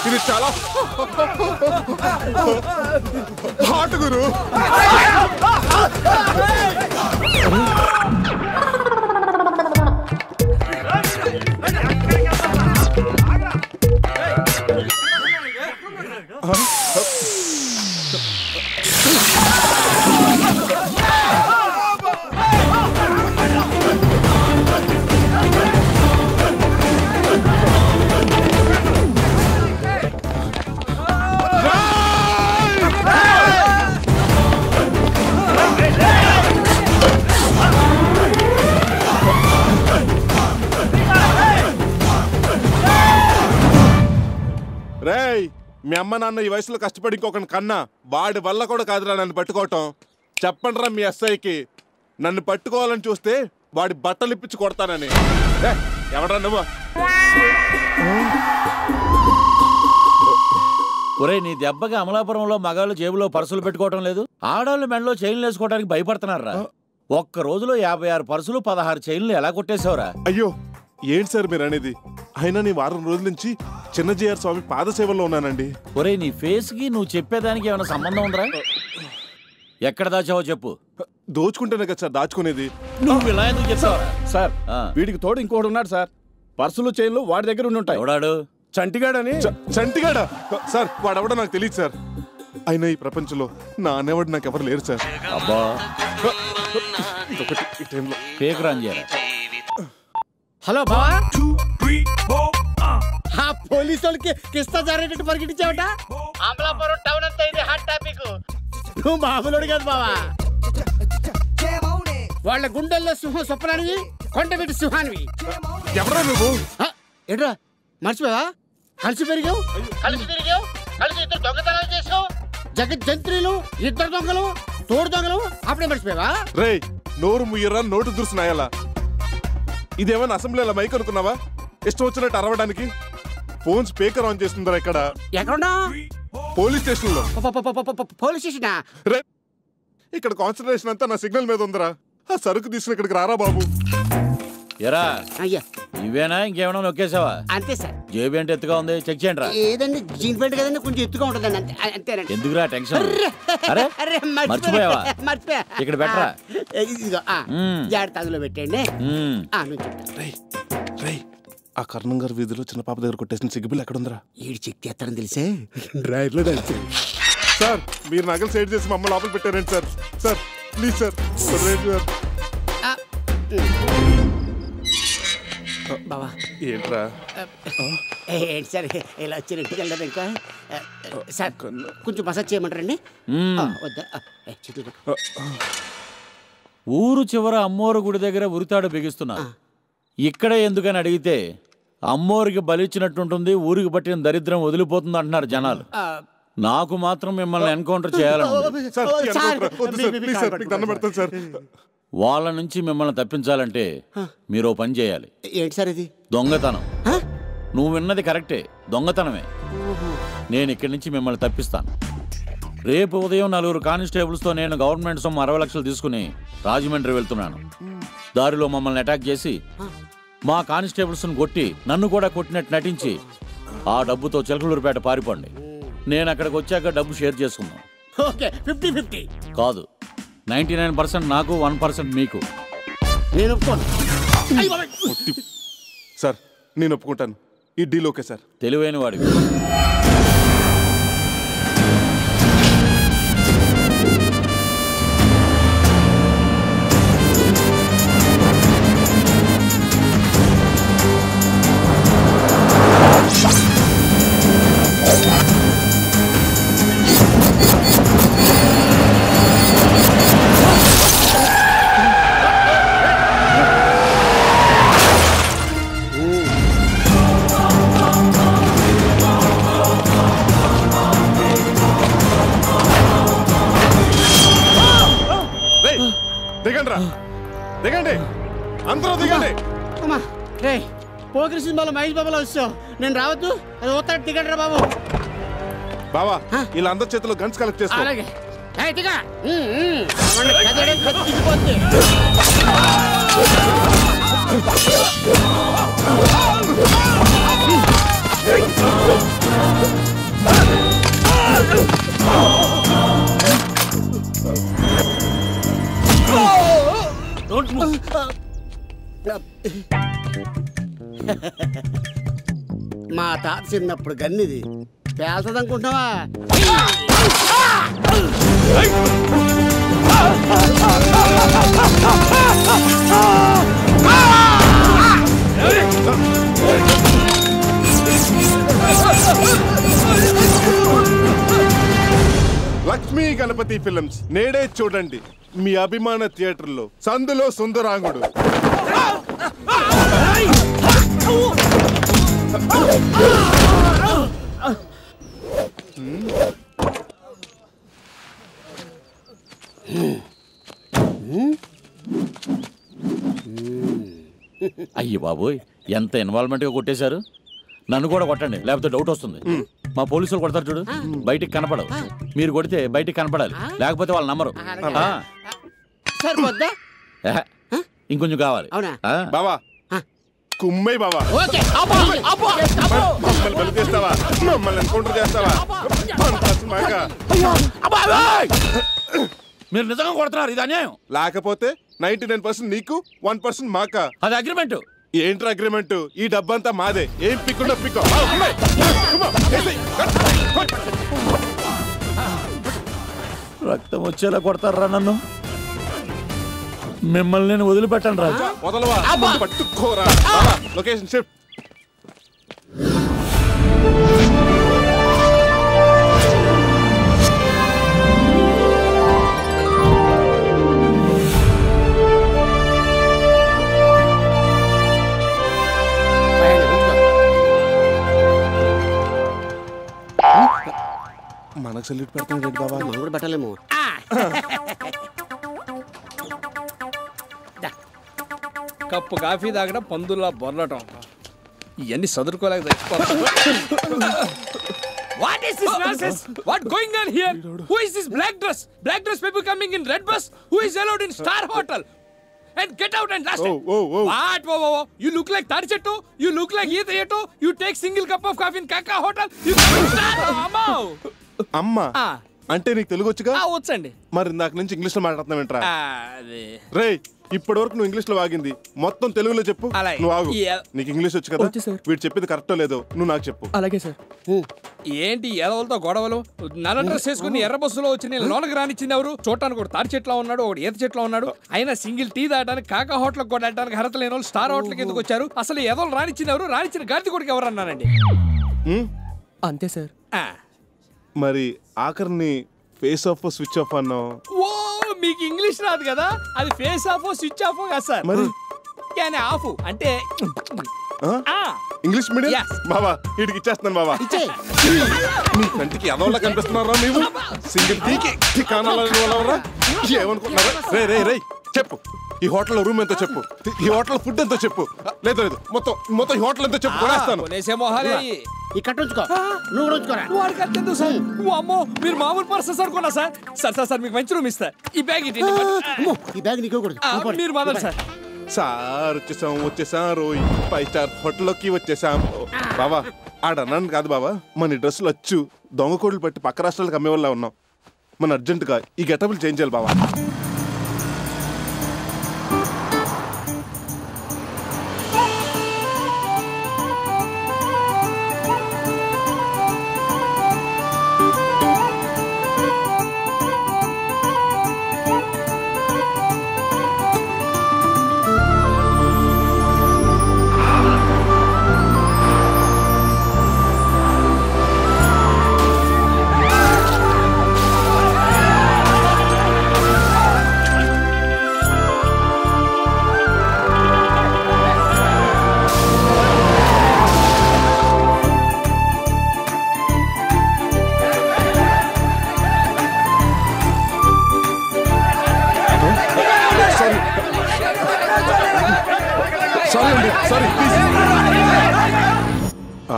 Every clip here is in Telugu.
ఇది చాలా హాట్ గురు. రేయ్, మీ అమ్మ నాన్న ఈ వయసులో కష్టపడి ఇంకొకటి కన్నా వాడి వల్ల కూడా కాదురా నన్ను పట్టుకోవటం. చెప్పండి రా మీ ఎస్ఐకి, నన్ను పట్టుకోవాలని చూస్తే వాడి బట్టలు ఇప్పించి కొడతానని. ఎవడ్రా నువ్వు? ఒరే, నీ దెబ్బకి అమలాపురంలో మగాళ్ళు జేబులో పర్సులు పెట్టుకోవటం లేదు, ఆడవాళ్ళు మెడలో చైన్లు వేసుకోవడానికి భయపడుతున్నారా? ఒక్క రోజులో 56 పర్సులు 16 చైన్లు ఎలా కొట్టేశావురా? అయ్యో, ఏంటి సార్ మీరు అనేది? అయినా నీ వారం రోజుల నుంచి చిన్న జేఆర్ స్వామి పాదసేవల్లో ఉన్నానండి. ఒరే, నీ ఫేస్ కి నువ్వు చెప్పేదానికి ఏమైనా సంబంధం ఉందిరా? ఎక్కడ దాచావో చెప్పు. దోచుకుంటేనే కదా సార్ దాచుకునేది. నువ్వు ఇలా ఎందుకు చెప్తావా? సార్, వీడికి తోడు ఇంకోటి ఉన్నాడు సార్. పర్సులు చైన్లు వాడి దగ్గర ఉండి ఉంటాయి. ఎవడాడు? చంటిగాడని. చంటిగాడా? సార్ వాడెవడో నాకు తెలియదు సార్. అయినా ఈ ప్రపంచంలో నా అనేవాడు నాకు ఎవరు లేరు సార్. అబ్బా, ఈ టైంలో ఫేక్ రాన్ చేయరా? హలో బావా, పోలీసు వాళ్ళకి కిస్తా జారేటట్టు పరిగెట్టించావట. అమలాపురం టౌన్ అంతా ఇది హాట్ టాపిక్. నువ్వు మామూలుడు కాదు బావా. వాళ్ళ గుండెల్లో సింహం స్వప్నానివి, కొండవీటి సింహానివి. ఎవరా నువ్వు? ఎడ్రా మర్చిపోయా? కలిసి పెరిగావు, కలిసి తిరిగావు, కలిసి ఇద్దరు దొంగతనాలు చేసావు. జగజ్జంత్రులు, ఇద్దరు దొంగలు, తోడు దొంగలు. అప్పుడే మర్చిపోయావా? రేయ్, నోరు ముయ్యరా, నోటు దురుసునాయాలా? ఇదేమన్నా అసెంబ్లీలో మైక్ అనుకున్నావా? ఇష్టం వచ్చినట్టు అరవడానికి. ఫోన్ స్పీకర్ ఆన్ చేస్తుందా ఇక్కడ? ఎక్కడున్నా? పోలీస్ స్టేషన్ లో. పోలీస్ స్టేషనా? ఇక్కడ కాన్సన్ట్రేషన్ అంతా నా సిగ్నల్ మీద ఉందిరా. ఆ సరుకు తీసుకుని ఇక్కడికి రారా బాబు. ఎరా, అయ్యా ఇవేనా ఇంకేమైనా నొక్కేసావా? అంతే సార్. జేబు ఏంటి ఎత్తుగా ఉంది, చెక్ చేయండి రా. ఏదండి జీన్ ప్యాంట్ కదండి, కొంచెం ఎత్తుగా ఉంటుందండి. అంతేనండి. ఎందుకురా టెన్షన్? అరే, మర్చిపోయావా? మర్చిపోయా. ఇక్కడ పెట్టరా. ఇదిగో జాగ్రత్త, అందులో పెట్టండి. ఆ కర్ణం గారి వీధిలో చిన్న పాప దగ్గర కొట్టేసిన సిగ్గుబిల్ ఎక్కడ ఉందిరా? ఏడు చెక్ చేస్తారని తెలిసే డ్రైవర్లో తెలిసి. సార్, మీరు నగలు సైడ్ చేసి మమ్మల్ని లోపల పెట్టారండి సార్. Sir please sir. బావా ఏంట్రా? ఏంటి సార్ ఇలా వచ్చి ఇంటికి వెళ్ళదు ఇంకా? సార్ కొంచెం మసాజ్ చేయమంటారండి? వద్దా? ఊరు చివర అమ్మోరు గుడి దగ్గర ఉరితాడు బిగిస్తున్నా. ఇక్కడే ఎందుకని అడిగితే అమ్మోరికి బలిచ్చినట్టుంటుంది, ఊరికి పట్టిన దరిద్రం వదిలిపోతుంది అంటున్నారు జనాలు. నాకు మాత్రం మిమ్మల్ని ఎన్కౌంటర్ చేయాలని. వాళ్ళ నుంచి మిమ్మల్ని తప్పించాలంటే మీరు పని చేయాలి. ఏంటి సార్ ఇది? దొంగతనం. నువ్వు విన్నది కరెక్టే, దొంగతనమే. నేను ఇక్కడి నుంచి మిమ్మల్ని తప్పిస్తాను. రేపు ఉదయం 4 కానిస్టేబుల్స్తో నేను గవర్నమెంట్ సొమ్ము 60 లక్షలు తీసుకుని రాజమండ్రి వెళ్తున్నాను. దారిలో మమ్మల్ని అటాక్ చేసి మా కానిస్టేబుల్స్ని కొట్టి నన్ను కూడా కొట్టినట్టు నటించి ఆ డబ్బుతో చిలకలూరుపేట పారిపోండి. నేను అక్కడికి వచ్చాక డబ్బు షేర్ చేసుకుందాం. ఓకే, 50-50 కాదు, 99% నాకు, 1% మీకు. నేను ఒప్పుకోను సార్. నేను ఒప్పుకుంటాను. ఈ డీల్ ఓకే సార్. తెలివైన వాడివి. దిగండి, అందరూ దిగండి. అమ్మా రే, పోకిరి సినిమాలో మహేష్ బాబులో వచ్చావు, నేను రావద్దు. అది పోతాడు. దిగండి రా బాబు. బావా, ఇలా అందరి చేతిలో గన్స్ కలెక్ట్ చేసుకో. అలాగే. దిగా మా తాత చిన్నప్పుడు గన్నిది పేల్చదనుకుంటున్నావా? లక్ష్మీ గణపతి ఫిల్మ్స్ నేడే చూడండి మీ అభిమాన థియేటర్లో. సందులో సుందరాంగుడు. అయ్యి బాబోయ్, ఎంత ఇన్వాల్వ్మెంట్గా కొట్టేశారు. నన్ను కూడా కొట్టండి, లేకపోతే డౌట్ వస్తుంది. మా పోలీసులు కొడతారు చూడు, బయటికి కనపడవు. మీరు కొడితే బయటికి కనపడాలి, లేకపోతే వాళ్ళు నమ్మరు. సరిపోద్దా? ఇంకొంచెం కావాలి. అవునా బావా? కుమ్మై బావా. ఓకే. మమ్మల్ని బలి చేస్తావా? మమ్మల్ని ఎన్కౌంటర్ చేస్తావా? మీరు నిజంగా కొడుతున్నారు, ఇది అన్యాయం. లేకపోతే 99% నీకు 1% మాకా? అది అగ్రిమెంట్. ఏంట్రా అగ్రిమెంట్? ఈ డబ్బంతా మాదే. ఏం పిక్కుండా పిక్కో. రక్తం వచ్చేలా కొడతారా నన్ను? మిమ్మల్ని నేను వదిలిపెట్టను రాజు. వదలవా? పట్టుకోరా. Location shift. మనకు సెల్యూట్ పెడతాం బాబా. మనం కూడా పెట్టలేము. కప్పు కాఫీ తాగడం పందుల్లా బొర్లటం, ఇవన్నీ చదువుకోలేక What is this nonsense? What going on here? Who is this black dress? Black dress people coming in red bus? Who is allowed in Star Hotel? And get out and last. What? Whoa. You look like Tarchetto. You look like Eethayeto. You take single cup of coffee in Kaka Hotel. You Amma. అమ్మా అంటే నీకు తెలుగు వచ్చుగా? వచ్చండి. మరి ఇందాక నుంచి ఇంగ్లీష్ లో మాట్లాడుతున్నావు ఏంట్రా? రే, ఇప్పటి వరకు నువ్వు ఇంగ్లీష్ లో వాగింది మొత్తం తెలుగులో చెప్పు. నువ్వు ఆగు. నీకు ఇంగ్లీష్ వచ్చు కదా? వీడు చెప్పింది కరెక్టో లేదో నువ్వు నాకు చెప్పు. అలాగే సార్. ఏంటి ఎదవలతో గొడవలు? నల్ల డ్రెస్ వేసుకుని ఎర్ర బస్సులో వచ్చి నేను లోనకి రానిచ్చింది ఎవరు? చూడటానికి ఒకటి తాడి చెట్లో ఉన్నాడు, ఒకటి ఈత చెట్లో ఉన్నాడు. అయినా సింగిల్ టీ తాగడానికి కాకా హోటల్ కూడా వెళ్ళడానికి అర్హత లేని వాళ్ళు స్టార్ హోటల్కి ఎందుకు వచ్చారు? అసలు ఎదవలు రానిచ్చింది ఎవరు? రానిచ్చిన గాడిద కొడుకు ఎవరు అన్నానండి. అంతే సార్. మరి ఆఖరిని ఫేస్ ఆఫ్ స్విచ్ ఆఫ్ అన్నావు. ఓ, మీకు ఇంగ్లీష్ రాదు కదా? అది ఫేస్ ఆఫ్ స్విచ్ ఆఫ్ కదా సార్. మరి ఆఫ్ అంటే ఇంగ్లీష్ మీడియం బాబా. వీడికి ఇచ్చేస్తున్నాను బాబా. నీ కంటికి ఎదవల్లా కనిపిస్తున్నారా నీవు? సింగిల్ టీకి ఠికానాలరా ఏమనుకుంటున్నారా? రే రే రే చెప్పు, ఈ హోటల్లో రూమ్ ఎంతో చెప్పు, ఈ హోటల్ ఫుడ్ ఎంతో చెప్పు. లేదు మొత్తం ఈ హోటల్ ఎంతో చెప్పు, కొనేస్తాను. ఇక్కడ ఉంచుకో, నువ్వు ఉంచుకోరా. వాడికి అత్యంత సార్. అమ్మో, మీరు మామూలు పర్సన్స్ అనుకున్నా సార్. సార్ మీకు మంచి రూమ్ ఇస్తా. ఈ బ్యాగ్ ఈ బ్యాగ్ నీకు మీరు మాదారు సార్. సార్ వచ్చేసాం రోయ్. 5 స్టార్ హోటల్లోకి వచ్చేసాం బాబా. ఆడన్నాను కాదు బాబా, మన డ్రెస్సులు వచ్చు దొంగ కోళ్ళు పెట్టి పక్క రాష్ట్రాలకు అమ్మే వాళ్ళ ఉన్నాం. మన అర్జెంటుగా ఈ గెటబుల్ చేంజ్ చేయాలి బాబా.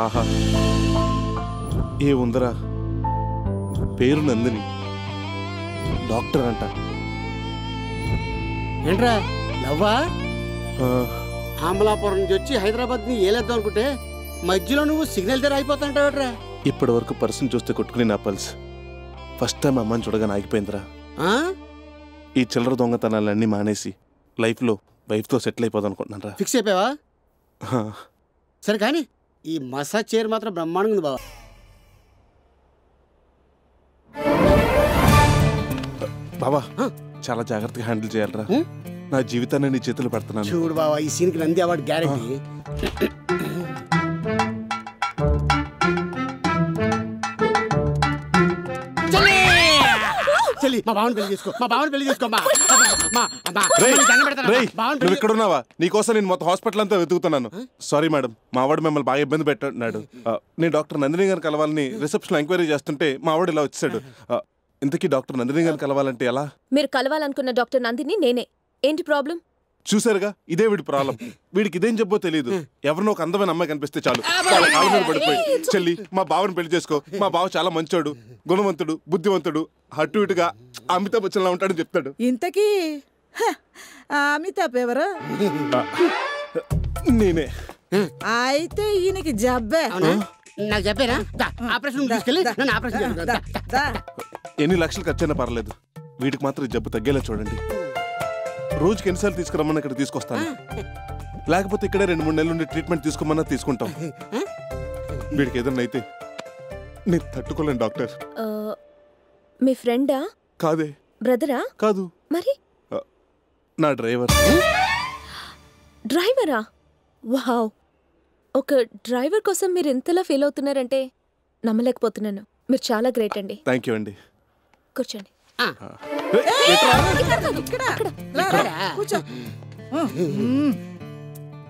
ఆహా, ఏ ఉందరా, పేరు నందిని, డాక్టర్ అంట. ఏంట్రా నవ్వా? అమలాపురం నుంచి వచ్చి హైదరాబాద్ ని ఏలేద్దాం అనుకుంటే మధ్యలో నువ్వు సిగ్నల్ దగ్గర అయిపోతాంటావట్రా. ఇప్పటి వరకు పర్సన్ చూస్తే కొట్టుకుని నా పల్స్ ఫస్ట్ టైం అమ్మని చూడగానే ఆగిపోయిందిరా. ఈ చిల్లర దొంగతనాలన్నీ మానేసి లైఫ్లో వైఫ్తో సెటిల్ అయిపోదాం అనుకుంటున్నారా. ఫిక్స్ అయిపోయావా? సరే కానీ ఈ మసాజ్ చైర్ మాత్రం బ్రహ్మాండంగా ఉంది బావా. బాబా చాలా జాగ్రత్తగా హ్యాండిల్ చేయాలరా. నా జీవితాన్ని నీ చేతులు పెడుతున్నాను. చూడు బావా, ఈ సీన్కి నంది అవార్డు గ్యారెంటీ. చెల్లి, మా బావని పెళ్లి చేసుకో, మా బావని పెళ్లి చేసుకో. నువ్వు ఇక్కడ ఉన్నావా? నీకోసం నేను మొత్తం హాస్పిటల్ అంతా వెతుకుతున్నాను. సారీ మేడం, మా వాడు మిమ్మల్ని బాగా ఇబ్బంది పెట్టాడు. నేను డాక్టర్ నందిని గారిని కలవాలని రిసెప్షన్ ఎంక్వైరీ చేస్తుంటే మా వాడు ఇలా వచ్చాడు. ఇంతకీ డాక్టర్ నందిని గారిని కలవాలంటే ఎలా? మీరు కలవాలనుకున్న డాక్టర్ నందిని నేనే. ఏంటి ప్రాబ్లం? చూసారుగా, ఇదే వీడి ప్రాబ్లం. వీడికి ఇదేం చెప్పో తెలియదు. ఎవరినో ఒక అందమైన అమ్మాయి కనిపిస్తే చాలు వాళ్ళ కాళ్ళ మీద పడిపోయి, చెల్లి మా బావని పెళ్లి చేసుకో, మా బావ చాలా మంచోడు, గుణవంతుడు, బుద్ధివంతుడు, అటు ఇటుగా అమితాబ్ బచ్చన్లా ఉంటాడని చెప్తాడు. ఇంతకీ అమితాబ్ ఎవరు? నేనే. అయితే ఈయనకి జబ్బే. నాకు చెప్పారా? ఆపరేషన్ తీసుకెళ్ళి నన్ను ఆపరేషన్ చేస్తా. ఎన్ని లక్షలు ఖర్చైనా పర్లేదు, వీటికి మాత్రం ఈ జబ్బు తగ్గేలా చూడండి. రోజుకి ఎన్నిసార్లు తీసుకురమ్మని ఇక్కడ తీసుకొస్తాను, లేకపోతే ఇక్కడే 2-3 నెలల నుండి ట్రీట్మెంట్ తీసుకోమన్నా తీసుకుంటాం. వీడికి ఏదన్నా అయితే నేను తట్టుకోలేను డాక్టర్. మీ ఫ్రెండా? కాదే. బ్రదరా? కాదు. మరి? నా డ్రైవర్. డ్రైవరా? వావ్, ఒక డ్రైవర్ కోసం మీరు ఎంతలా ఫీల్ అవుతున్నారంటే నమ్మలేకపోతున్నాను. మీరు చాలా గ్రేట్ అండి. థ్యాంక్ యూ అండి. కూర్చోండి.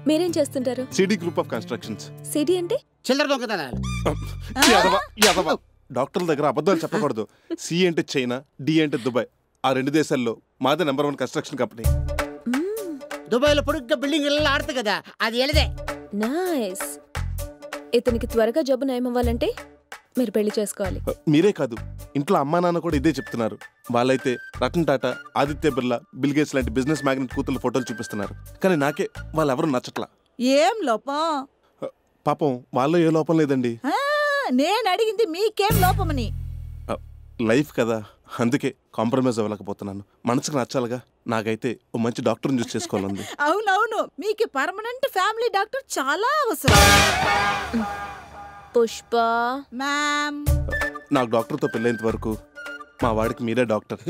మీరేం చేస్తుంటారు? CD group of constructions. CD అంటే? చిల్లర దొంగతనాలు. డాక్టర్ల దగ్గర అబద్ధాలు చెప్పకూడదు. సి అంటే చైనా, డి అంటే దుబాయ్. ఆ 2 దేశాల్లో మాదే నెంబర్ 1 కన్స్ట్రక్షన్ కంపెనీ. దుబాయ్ లో పొడుగ్గా బిల్డింగ్ ఆడుతుంది కదా, అది ఎలదే. నైస్. ఇతనికి త్వరగా జబ్బు నయమవ్వాలంటే మీరు పెళ్లి చేసుకోవాలి. మీరే కాదు, ఇంట్లో అమ్మా నాన్న కూడా ఇదే చెప్తున్నారు. వాళ్ళైతే రతన్ టాటా, ఆదిత్య బిర్లా, బిల్ గేట్స్ లాంటి బిజినెస్ మ్యాగ్నెట్ కూతుర్ల ఫోటోలు చూపిస్తున్నారు. కానీ నాకే వాళ్ళెవరూ నచ్చట్లా. ఏం లోపం? పాపం వాళ్ళు ఏ లోపం లేదండి. నేను అడిగింది మీకేం లోపమని. లైఫ్ కదా, అందుకే కాంప్రమైజ్ అవ్వలేకపోతున్నాను. మనసుకు నచ్చాలిగా. నాకైతే ఓ మంచి డాక్టర్ని చూస్ చేసుకోవాలండి. అవునవును, మీకు పర్మనెంట్ ఫ్యామిలీ డాక్టర్ చాలా అవసరం. పుష్ప మ్యామ్, నాకు డాక్టర్తో పెళ్ళేంత వరకు మా వాడికి మీరే డాక్టర్.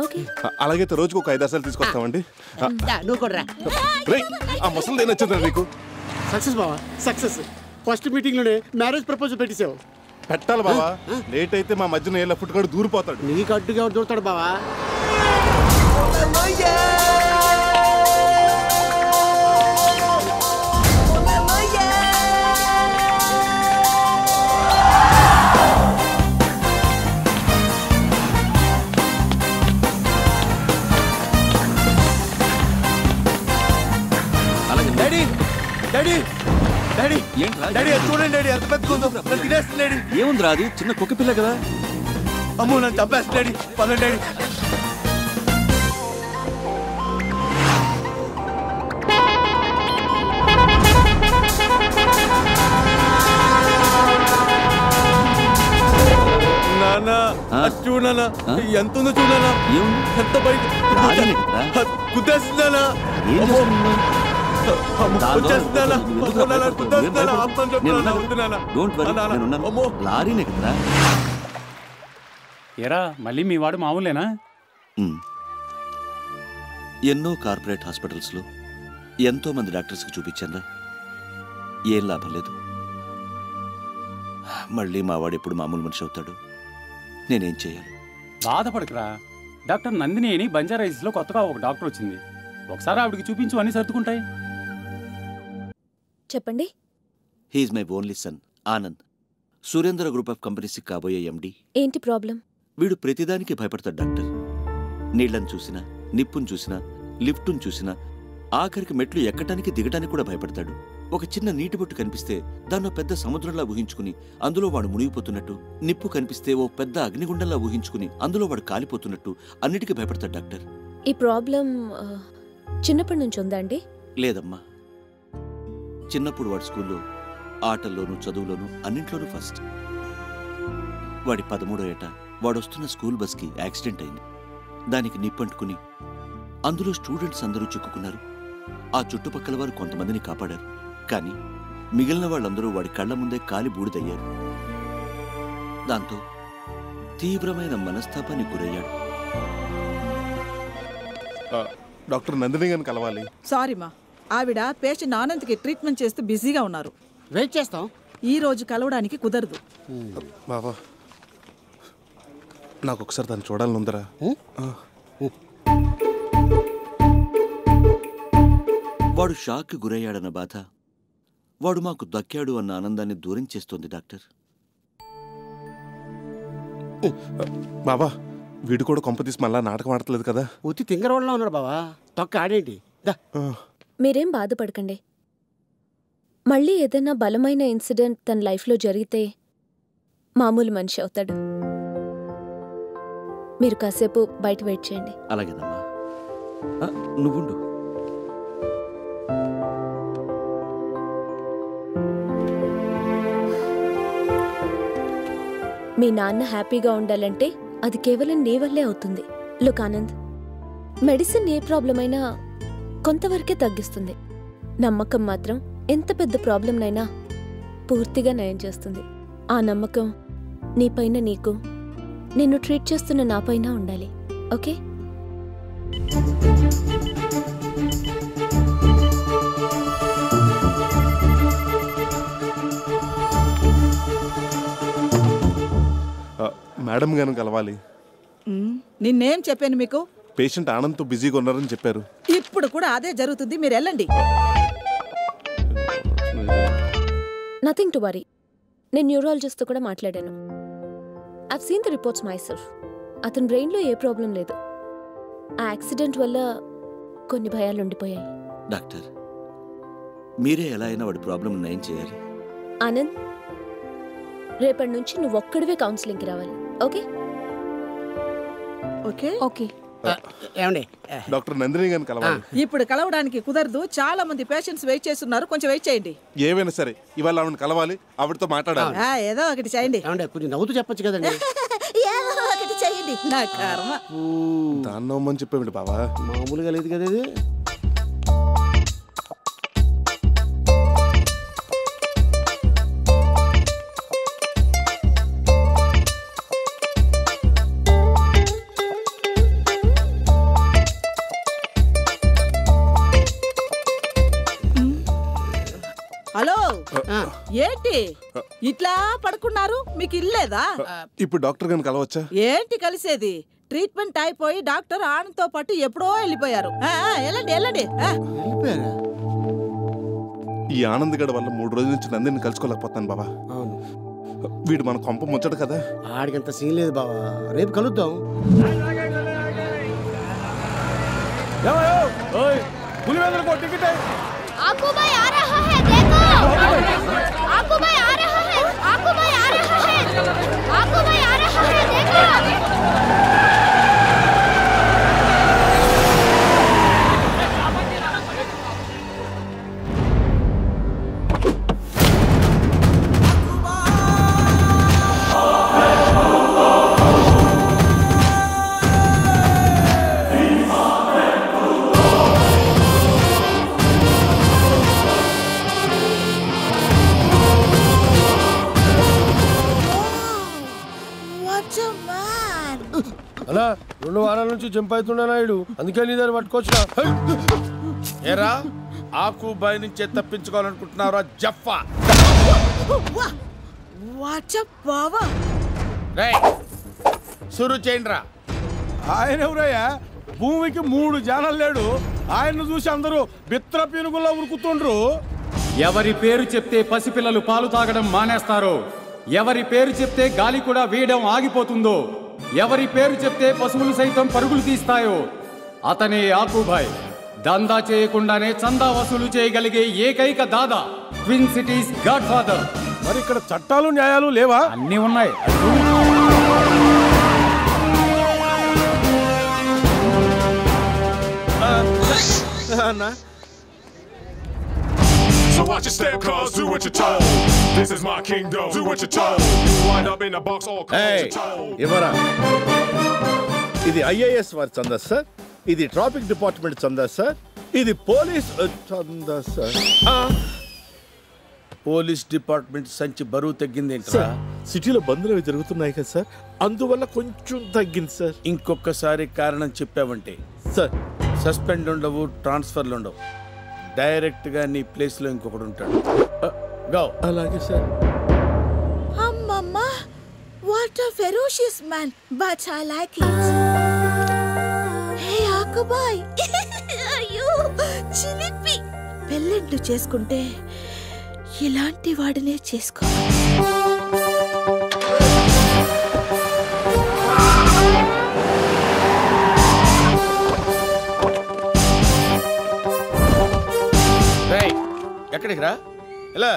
ఓకే. అలాగైతే రోజుకు ఒక 5 సార్లు తీసుకొస్తామండి. నువ్వు కూడా ఆ ముసలి నచ్చిందా నీకు? సక్సెస్ బావా, సక్సెస్. ఫస్ట్ మీటింగ్ లోనే మ్యారేజ్ ప్రపోజల్ పెట్టేసావు. పెట్టాలి బావా, లేట్ అయితే మా మధ్యన ఏళ్ళ ఫుట్గాడు దూరిపోతాడు. నీకు అడ్డుగా దూరుతాడు బావా. ఏముంది రాదు, చిన్న కుక్క పిల్ల కదా. అమ్మో నన్ను చంపేస్తాడు. పదండి. నాన్న చూడనా, ఎంత ఉందో చూడనా, ఎంత బయట గుద్దేస్తుందా? ఎరా మళ్ళీ మీ వాడు మామూలేనా? ఎన్నో కార్పొరేట్ హాస్పిటల్స్లో ఎంతో మంది డాక్టర్స్కి చూపించాను, ఏం లాభం లేదు. మళ్ళీ మా వాడు ఎప్పుడు మామూలు మనిషి అవుతాడు, నేనేం చేయాలి? బాధపడకురా, డాక్టర్ నందిని అని బంజారాయిల్స్లో కొత్తగా ఒక డాక్టర్ వచ్చింది. ఒకసారి ఆవిడికి చూపించు, అన్ని సర్దుకుంటాయి. చెప్పండి. He is my only son Anand, Surendra group of కంపెనీస్కి కాబోయే ఎండి. ఏంటి ప్రాబ్లం? వీడు ప్రతిదానికి భయపడతాడు డాక్టర్. నీళ్లను చూసినా, నిప్పును చూసినా, లిఫ్టును చూసినా, ఆఖరికి మెట్లు ఎక్కటానికి దిగటానికి కూడా భయపడతాడు. ఒక చిన్న నీటి బొట్టు కనిపిస్తే దాన్నో పెద్ద సముద్రంలా ఊహించుకుని అందులో వాడు మునిగిపోతున్నట్టు, నిప్పు కనిపిస్తే ఓ పెద్ద అగ్నిగుండంలా ఊహించుకుని అందులో వాడు కాలిపోతున్నట్టు అన్నిటికీ భయపడతాడు డాక్టర్. ఈ ప్రాబ్లం చిన్నప్పటి నుంచి ఉందా అండి? లేదమ్మా, చిన్నప్పుడు వాడి స్కూల్లో ఆటల్లోనూ చదువులోనూ అన్నింట్లోనూ ఫస్ట్. వాడి 13వ ఏట వాడొస్తున్న స్కూల్ బస్కి యాక్సిడెంట్ అయింది. దానికి నిప్పంటుకుని అందులో స్టూడెంట్స్ అందరూ చిక్కుకున్నారు. ఆ చుట్టుపక్కల వారు కొంతమందిని కాపాడారు, కానీ మిగిలిన వాళ్ళందరూ వాడి కళ్ల ముందే కాలి బూడిదయ్యారు. దాంతో తీవ్రమైన మనస్తాపానికి గురయ్యాడు. డాక్టర్ నందిని గారిని కలవాలి. సారీ మా, ఆవిడ పేషెంట్ ఆనంద్కి ట్రీట్మెంట్ చేస్తూ బిజీగా ఉన్నారు. వెయిట్ చేస్తాం. ఈ రోజు కలవడానికి కుదరదు. బాబా నాకు ఒకసారి దాన్ని చూడాలని ఉందరా. వాడు షాక్కి గురయ్యాడన్న బాధ, వాడు మాకు దక్కాడు అన్న ఆనందాన్ని దూరం చేస్తోంది డాక్టర్. బాబా వీడు కూడా కొంపతీసి మళ్ళా నాటకం ఆడతలేదు కదా. ఉత్తి తింగరోళ్ళలో ఉన్నాడు బావా, తొక్క ఆడేంటి. మీరేం బాధపడకండి. మళ్ళీ ఏదైనా బలమైన ఇన్సిడెంట్ తన లైఫ్లో జరిగితే మామూలు మనిషి అవుతాడు. మీరు కాసేపు బయట వెయిట్ చేయండి. అలాగేనమ్మా, నువ్వుండు. మీ నాన్న హ్యాపీగా ఉండాలంటే అది కేవలం నీ వల్లే అవుతుంది. లుక్ ఆనంద్, మెడిసిన్ ఏ ప్రాబ్లం అయినా కొంతవరకే తగ్గిస్తుంది. నమ్మకం మాత్రం ఎంత పెద్ద ప్రాబ్లంనైనా పూర్తిగా నయం చేస్తుంది. ఆ నమ్మకం నీపైన నీకు, నిన్ను ట్రీట్ చేస్తున్న నాపైన ఉండాలి. ఓకే? మేడం గారిని కలవాలి. నిన్నేం చెప్పాను మీకు? పేషెంట్ ఆనంద్తో బిజీగా ఉన్నారని చెప్పారు. ఇప్పుడు కూడా అదే జరుగుతుంది, మీరు వెళ్ళండి. Nothing to worry. నేను న్యూరాలజిస్ట్తో కూడా మాట్లాడాను. I've seen the reports my self. అతని బ్రెయిన్లో ఏ ప్రాబ్లం లేదు. ఆ యాక్సిడెంట్ వల్ల కొన్ని భయాలు ఉండిపోయాయి. డాక్టర్, మీరే ఎలా అయినా వాడి ప్రాబ్లం నయం చేయాలి. ఆనంద్, రేపటి నుంచి నువ్వు ఒక్కడివే కౌన్సిలింగ్కి రావాలి. ఓకే? Okay okay. ఏమండి, డాక్టర్ నందిని గారిని కలవాలి. ఇప్పుడు కలవడానికి కుదరదు, చాలా మంది పేషెంట్స్ వెయిట్ చేస్తున్నారు, కొంచెం వెయిట్ చేయండి. ఏమైనా సరే ఇవాళ ఆవిడని కలవాలి, ఆవిడతో మాట్లాడాలి. ఏదో ఒకటి చేయండి. ఏమండి, కొంచెం నవ్వుతూ చెప్పొచ్చు కదండి. ఏదో ఒకటి చేయండి. నా కర్మ. దాన్ని నమ్మని చెప్పేమిటి బావా? మామూలుగా లేదు కదా ఇది. హలో, ఏంటి ఇట్లా పడుకున్నారు? మీకు ఇల్లేదా? ఇప్పుడు డాక్టర్ గారిని కలవచ్చా? ఏంటి కలిసేది? ట్రీట్మెంట్ అయిపోయి డాక్టర్ ఆనంద్తో పాటు ఎప్పుడో వెళ్ళిపోయారు. వెళ్ళండి వెళ్ళండి. ఈ ఆనంద్ గడ వల్ల 3 రోజుల నుంచి నందిని కలుసుకోలేకపోతాను బాబా. వీడు మన కొంప ముచ్చడు కదా. ఆడికంత సీన్ లేదు బావా, రేపు కలుద్దాం. आकू भाई आ रहा है, देखो। आकू भाई आ रहा है, आकू भाई आ रहा है, आकू भाई आ रहा है, देखो। అలా 2 వారాల నుంచి జంప్ అవుతున్నా నాయుడు, అందుకే నీ దగ్గర పట్టుకొచ్చినా. ఏరా ఆకు బాయ్ నుంచే తప్పించుకోవాలనుకుంటున్నారా జఫా? సురు చేయండిరా. ఆయన ఎవరయ్యా? భూమికి 3 జానలు లేడు, ఆయన్ను చూసి అందరూ బిత్ర పీనుగుల్లో ఉరుకుతుండ్రు. ఎవరి పేరు చెప్తే పసిపిల్లలు పాలు తాగడం మానేస్తారో, ఎవరి పేరు చెప్తే గాలి కూడా వేయడం ఆగిపోతుందో, ఎవరి పేరు చెప్తే పశువులు సైతం పరుగులు తీస్తాయో అతనే ఆకుభాయ్. దందా చేయకుండానే చందా వసూలు చేయగలిగే ఏకైక దాదా, ట్విన్ సిటీస్ గాడ్ ఫాదర్. మరి ఇక్కడ చట్టాలు న్యాయాలు లేవా? అన్నీ ఉన్నాయి. So watch your step, cuz do what you're told. This is my kingdom, do what you're told. You wind up in a box all cold you're told. ఇవరా, ఇది IAS వారి చందా సార్, ఇది ట్రాఫిక్ డిపార్ట్మెంట్ చందా సార్, ఇది పోలీస్ చందా సార్. పోలీస్ డిపార్ట్మెంట్ సంచి బరువు తగ్గింది ఏంట్రా? సిటీలో బందులు అవి జరుగుతున్నాయి కదా సార్, అందువల్ల కొంచెం తగ్గింది సార్. ఇంకొకసారి కారణం చెప్పావంటే సార్ సస్పెండ్ ఉండవు, ట్రాన్స్ఫర్లు ఉండవు. డైరెక్ట్ గా నీ ప్లేస్ లో ఇంకొకడు ఉంటాడు. గో. అలాగే సార్. అమ్మమ్మ, what a ferocious man, but I like it. Hey ఆకుబాయ్, అయ్యో చిలిపి. పెళ్ళిళ్ళు చేసుకుంటే ఇలాంటి వాడినే చేసుకో. ఎక్కడికి రా? ఎలా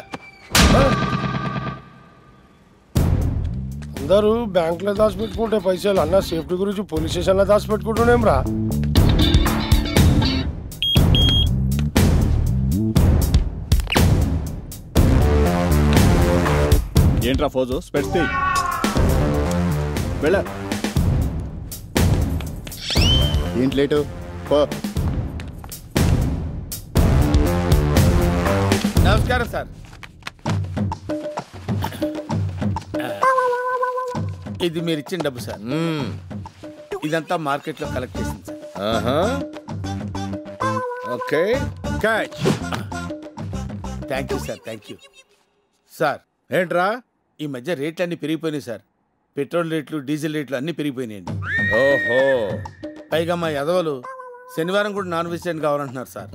అందరూ బ్యాంకులో దాచిపెట్టుకుంటే పైసలు, అన్న సేఫ్టీ గురించి పోలీస్ స్టేషన్లో దాచిపెట్టుకుంటున్నాం రా. ఏంట్రా ఫోజు స్పెట్స్ తీ. వెళ్ళ. ఏంటి లేటు? నమస్కారం సార్. ఇది మీరు ఇచ్చిన డబ్బు సార్. ఇదంతా మార్కెట్లో కలెక్ట్ చేసింది sir. Okay, catch. Thank you sir, thank you sir. ఏంట్రా ఈ మధ్య రేట్లు అన్నీ పెరిగిపోయినాయి సార్. పెట్రోల్ రేట్లు, డీజిల్ రేట్లు అన్నీ పెరిగిపోయినాయండి. ఓహో. పైగా మా యదవలు శనివారం కూడా నాన్ వెజిటేరియన్ కావాలంటున్నారు సార్.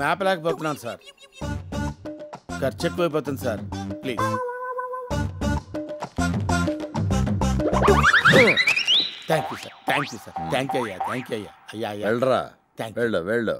మేపలేకపోతున్నాను సార్. ఖర్చు ఎక్కువైపోతుంది sir, please. Thank you sir, thank you sir, thank you అయ్యా, థ్యాంక్ యూ అయ్యా. అయ్యా అయ్యా వెళ్ళరా. థ్యాంక్ వెళ్ళు వెళ్ళు.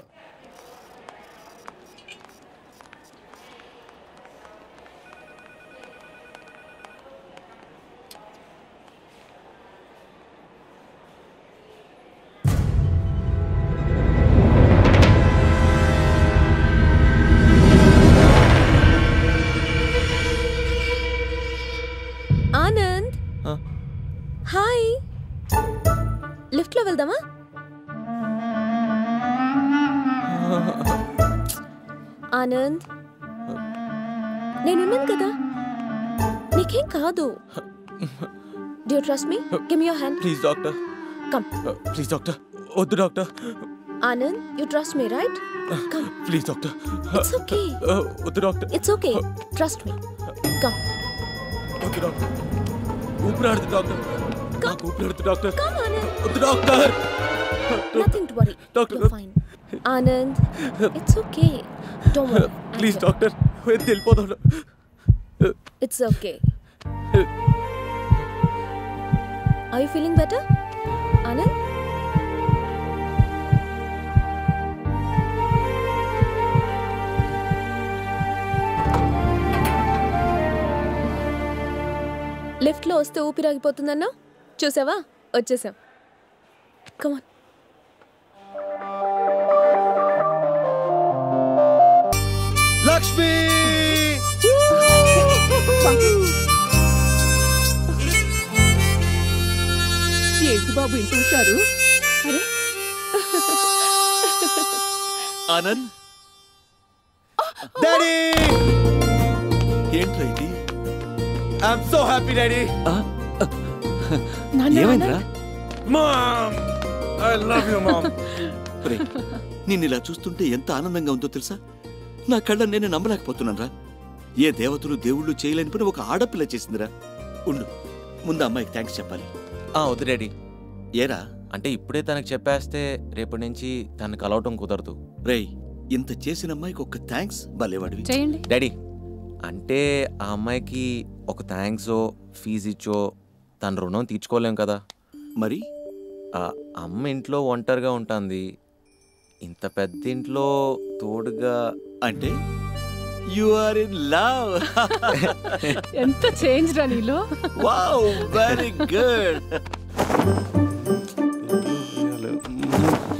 ఆనంద్, హాయ్. లిఫ్ట్ లో వెళ్దామా? ఆనంద్, నేనున్నాను కదా, నీకేం కాదు. Do you trust me? Give me your hand. Please doctor. Come. Please doctor. వద్దు doctor. Anand, you trust me, right? Come. Please doctor. It's okay. వద్దు doctor. It's okay. Trust me. Come. వద్దు డాక్టర్. ఊపిరాడదు డాక్టర్. నాకు ఊపిరాడదు డాక్టర్. Come, Anand. వద్దు doctor. Nothing to worry. Doctor. You're fine. Anand, it's okay. Don't worry. Please doctor. వెళ్ళిపోదాం. It's okay. Are you feeling better, Anand? Lift లో వస్తే ఊపిరాగిపోతుందన్నా చూసావా? వచ్చేసాం. Come on. లక్ష్మి. ఏంటి బాబు ఇంటి వచ్చారు? అరే ఆనంద్. డాడీ. ఏంట్రా ఇది? I'm so happy daddy. ఏమైందిరా? Mom, I love you mom. నిన్ను ఇలా చూస్తుంటే ఎంత ఆనందంగా ఉందో తెలుసా? నా కళ్ళ నేను నమ్మలేకపోతున్నాను రా. ఏ దేవతలు దేవుళ్ళు చేయలేని పని ఒక ఆడపిల్ల చేసిందిరా. ఉండు, ముందు అమ్మాయికి థ్యాంక్స్ చెప్పాలి. వద్దు డాడీ. ఏరా? అంటే ఇప్పుడే తనకు చెప్పేస్తే రేపటి నుంచి తనకు కలవటం కుదరదు. రేయ్, ఇంత చేసిన అమ్మాయికి ఒక థ్యాంక్స్ భలేవాడివి. చేయండి డాడీ. అంటే ఆ అమ్మాయికి ఒక థ్యాంక్సో ఫీజు ఇచ్చో తన రుణం తీర్చుకోలేం కదా. మరి ఆ అమ్మ ఇంట్లో ఒంటరిగా ఉంటుంది, ఇంత పెద్ద ఇంట్లో తోడుగా. అంటే యు ఆర్ ఇన్ లవ్. ఎంత చేంజ్ రా నీలో. Wow, very good.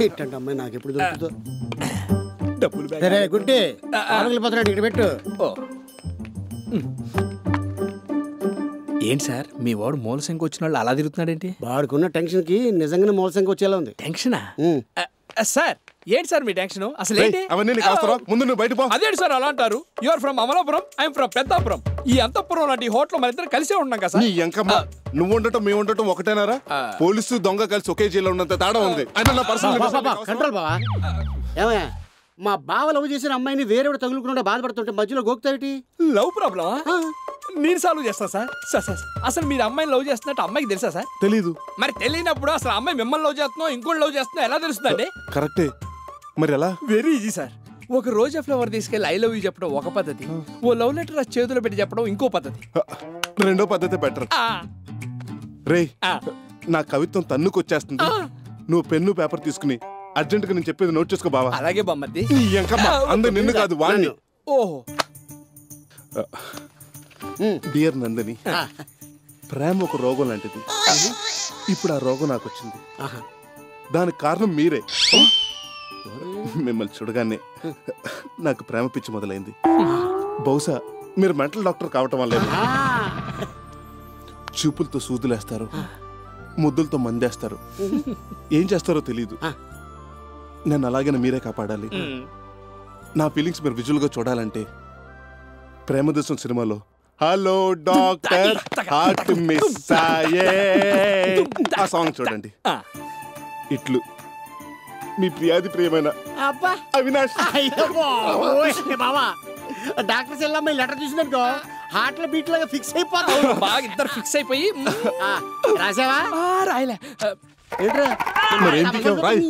ఇట్టండి అమ్మాయి నాకు ఎప్పుడు దొరుకుతుందో. సరే గుడ్డి వెళ్ళిపోతున్నాడు, ఇక్కడ పెట్టు. ఏంటి సార్ మీ వాడు మూలశంకి వచ్చిన వాళ్ళు అలా తిరుగుతున్నాడేంటి? వాడుకున్న టెన్షన్ కి నిజంగానే మూలశంకి వచ్చేలా ఉంది. టెన్షనా? సార్ ఏంటి సార్ మీ టెన్షన్ అసలు ఏంటి? అవన్నీ నీకు అవసరం, ముందు నువ్వు బయట పో. అదేంటి సార్ అలా అంటారు? You are from Amalapuram, I'm from Peddapuram. ఈ అంతఃపురం లాంటి హోటల్ మన ఇద్దరు కలిసే ఉన్నాం కదా సార్. నీ ఎంకమ్మ, నువ్వు ఉండటం మేము ఉండటం ఒకటేనారా? పోలీసు దొంగ కలిసి ఒకే జైల్లో ఉన్నంత తేడా ఉంది. కంట్రోల్ బావా. ఏమయ్యా, మా బావ లవ్ చేసిన అమ్మాయిని వేరేవాడు తగులుకుండా బాధపడుతుంటే మధ్యలో గోక్తాయిటి. లవ్ ప్రాబ్లమా? నేను సాల్వ్ చేస్తా సార్. సార్ అసలు మీరు అమ్మాయిని లవ్ చేస్తున్నట్టు అమ్మాయికి తెలుసా సార్? తెలీదు. మరి తెలియనప్పుడు అసలు అమ్మాయి మిమ్మల్ని లవ్ చేస్తున్నావు ఇంకోటి లవ్ చేస్తున్నావు ఎలా తెలుస్తుందండి? కరెక్టే, మరి ఎలా? Very easy sir. ఒక రోజా ఫ్లవర్ తీసుకెళ్లి ఐ లవ్ యూ చెప్పడం ఒక పద్ధతి, ఓ లవ్ లెటర్ చేతిలో పెట్టి చెప్పడం ఇంకో పద్ధతి. రెండో పద్ధతి బెటర్. రే, నా కవిత్వం తన్నుకొచ్చేస్తుంది. నువ్వు పెన్ను పేపర్ తీసుకుని అర్జెంట్ గా నేను చెప్పేది నోట్ చేసుకో బావా. అలాగే బొమ్మది. అందరు నిన్ను కాదు వాణ్ణి. ఓహో. డియర్ నందిని, ప్రేమ ఒక రోగం లాంటిది. ఇప్పుడు ఆ రోగం నాకు వచ్చింది. దానికి కారణం మీరే. మిమ్మల్ని చూడగానే నాకు ప్రేమ పిచ్చి మొదలైంది. బహుశా మీరు మెంటల్ డాక్టర్ కావటం వల్ల. చూపులతో సూదులేస్తారు, ముద్దులతో మందేస్తారు, ఏం చేస్తారో తెలీదు. నన్ను అలాగే మీరే కాపాడాలి. నా ఫీలింగ్స్ మీరు విజువల్ గా చూడాలంటే ప్రేమదేశం సినిమాలో హలో డాక్టర్ హార్ట్ మిస్ అయ్యే ఆ సాంగ్ చూడండి. ఇట్లు మీ ప్రియాది ప్రియమైన అవినాష్. బావా, డాక్టర్ సెల్లమ్మ లెటర్ చూసినాకో హార్ట్ లో బీట్ లాగా ఫిక్స్ అయిపోతావు. బాగా ఇద్దరు ఫిక్స్ అయిపోయి రాసావా? రాయలే. మరేం దిగావు రాయ్.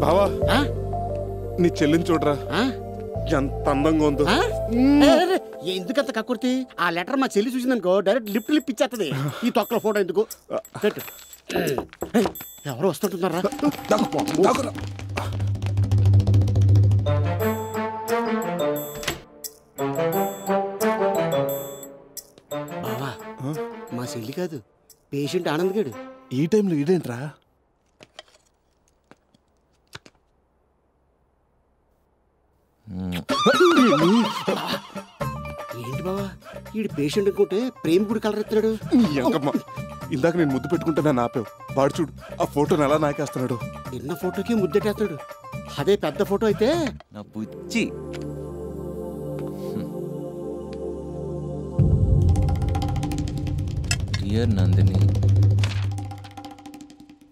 బావా, నీ చెల్లిని చూడరా ఎంత అందంగా ఉందో. ఎందుకంత కక్కుర్తి? ఆ లెటర్ మా చెల్లి చూసిందనుకో డైరెక్ట్ లిప్ ఇచ్చేస్తుంది. ఈ తొక్కల ఫోటో ఎందుకు? ఎవరు వస్తుంటున్నారా? బావా, మా చెల్లి కాదు, పేషెంట్ ఆనంద్ గడు. ఈ టైంలో ఈడేంట్రా? ఏంటి బావా, ఈడు పేషెంట్ అనుకుంటే ప్రేమికుడు కలర్ ఎత్తాడు. ఇందాక నేను ముద్దు పెట్టుకుంటే నా ఆపావు. వాడు చూడు ఆ ఫోటోని ఎలా నాకేస్తున్నాడు. చిన్న ఫోటోకి ముద్దెట్టేస్తాడు. అదే పెద్ద ఫోటో అయితే నా బుజ్జి. డియర్ నందిని,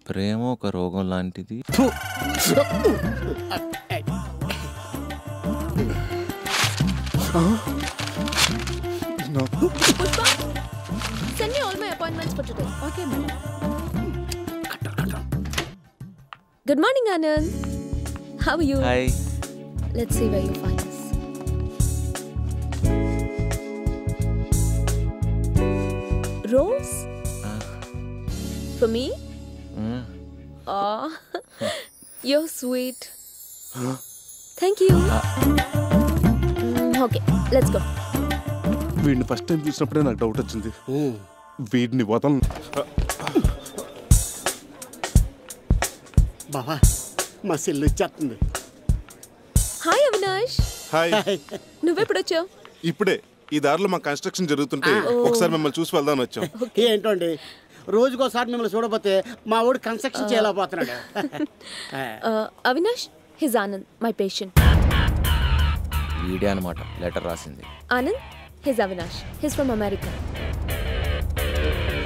ప్రేమ ఒక రోగం లాంటిది. Send me all my appointments for today. Okay, madam. Good morning, Anand. How are you? Hi. Let's see where you find us. Rose? For me? Oh, you're sweet. Thank you. Okay, let's go. వీడిని ఫస్ట్ టైం చూసినప్పుడే నాకు డౌట్ వచ్చింది. వీడిని వదలను. బావా, మా సెల్లు వచ్చేస్తుంది. హాయ్ అవినాష్. హాయ్. నువ్వెప్పుడు వచ్చావు? ఇప్పుడే ఈ దారిలో మా కన్స్ట్రక్షన్ జరుగుతుంటే ఒకసారి మిమ్మల్ని చూసి వెళ్దాం వచ్చాం. ఏంటండి, రోజుకోసారి మిమ్మల్ని చూడబోతే మా ఊడు కన్స్ట్రక్షన్ చేయలేకపోతున్నాడు. Avinash, he's Anand, my patient. వీడే అనమాట లెటర్ రాసింది. Anand, he's Avinash, he's from America.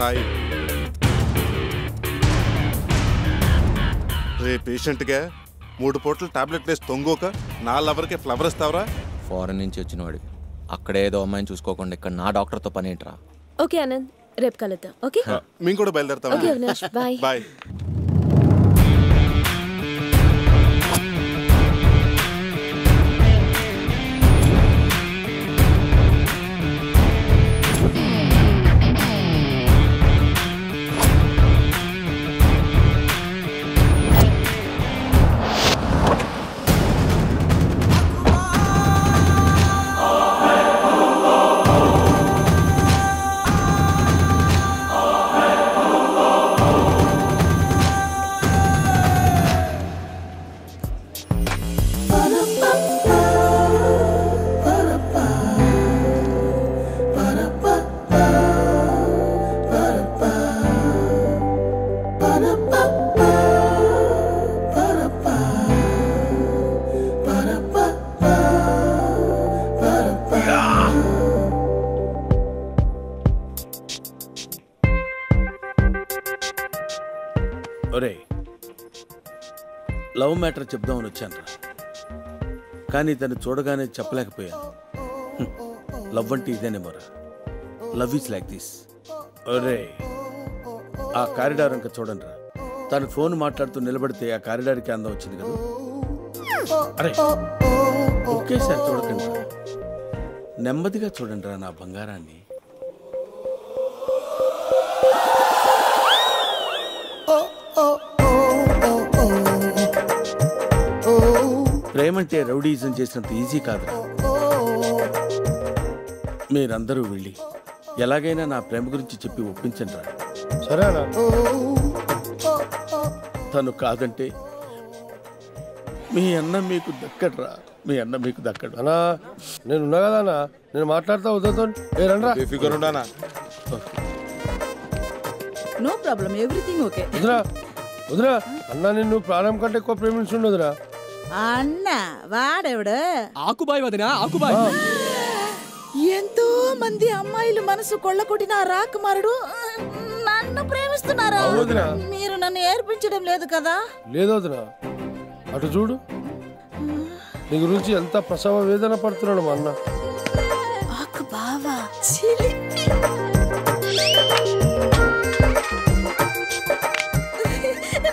Hi. రే పేషెంట్గా 3 పూటలు టాబ్లెట్ వేసి తొంగోక 4 లవర్కే ఫ్లవర్ ఇస్తావరా? ఫారెన్ నుంచి వచ్చిన వాడు అక్కడే ఏదో అమ్మాయిని చూసుకోకుండా ఇక్కడ నా డాక్టర్తో పని ఏంట్రా? ఓకే ఆనంద్, రేపు కలుద్దాం. ఓకే, మేము కూడా బయలుదేరుతాం. Okay Avinash, bye. బాయ్. ఒరే, లవ్ మ్యాటర్ చెప్దామని వచ్చాను, కానీ తను చూడగానే చెప్పలేకపోయాను. లవ్ అంటే ఇదేనేమోరా, లవ్ ఈజ్ లైక్ దిస్. ఒరే, ఆ కారిడార్ ఇంకా చూడండి రా. తను ఫోన్ మాట్లాడుతూ నిలబడితే ఆ కారిడార్కి అందం వచ్చింది కదా. అరే, ఒకేసారి చూడకండి రా, నెమ్మదిగా చూడండి రా నా బంగారాన్ని. ప్రేమంటే రౌడీజం చేసినంత ఈజీ కాదురా. మీరందరూ వెళ్ళి ఎలాగైనా నా ప్రేమ గురించి చెప్పి ఒప్పించండి రా. సరేనా? తను కాదంటే మీ అన్న మీకు దక్కడ్రా, మీ అన్న మీకు దక్కడు. అన్నా నేను ఉన్నా కదా అన్న, నేను మాట్లాడతా వద్దుతో రండ్రా. ఫిగర్ ఉండానా? No problem, everything okay. వదిరా వదిరా, అన్న నిన్ను ప్రాణం కంటే ఎక్కువ ప్రేమించుండదురా. అన్న వాడెవడు? ఆకుబాయ్ వదినా, ఆకుబాయ్. ఎంతో మంది అమ్మాయిలు మనసు కొల్లకొట్టిన రాకుమారుడు నన్ను ప్రేమిస్తున్నారా? మీరు నన్ను ఏర్పించడం లేదు కదా? లేదు వదినా, అటు చూడు, నీ గురించి ఎంత ప్రసవ వేదన పడుతున్నాడు మా అన్న. ఆకు బావా,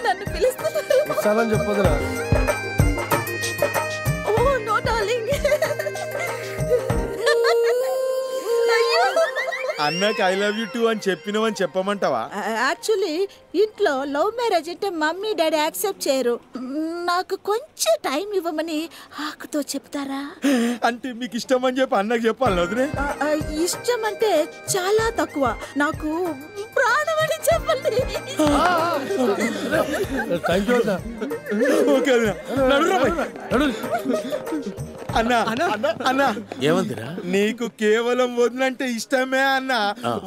నన్ను పిలుస్తున్నారు. చాలా చెప్పదురా. అన్నకి ఐ లవ్ యూ టూ అని చెప్పినవని చెప్పమంటావా? యాక్చువల్లీ ఇంట్లో లవ్ మ్యారేజ్ అంటే మమ్మీ డాడీ యాక్సెప్ట్ చేయరు. నాకు కొంచెం టైం ఇవ్వమని ఆకుతో చెప్తారా? అంటే మీకు ఇష్టం అని చెప్పి అన్నకి చెప్పాలి వదిలే. ఇష్టం అంటే చాలా తక్కువ, నాకు ప్రాణం అని చెప్పండి. అన్నా అన్నా, ఏమందిరా? నీకు కేవలం వదినంటే ఇష్టమే అన్న.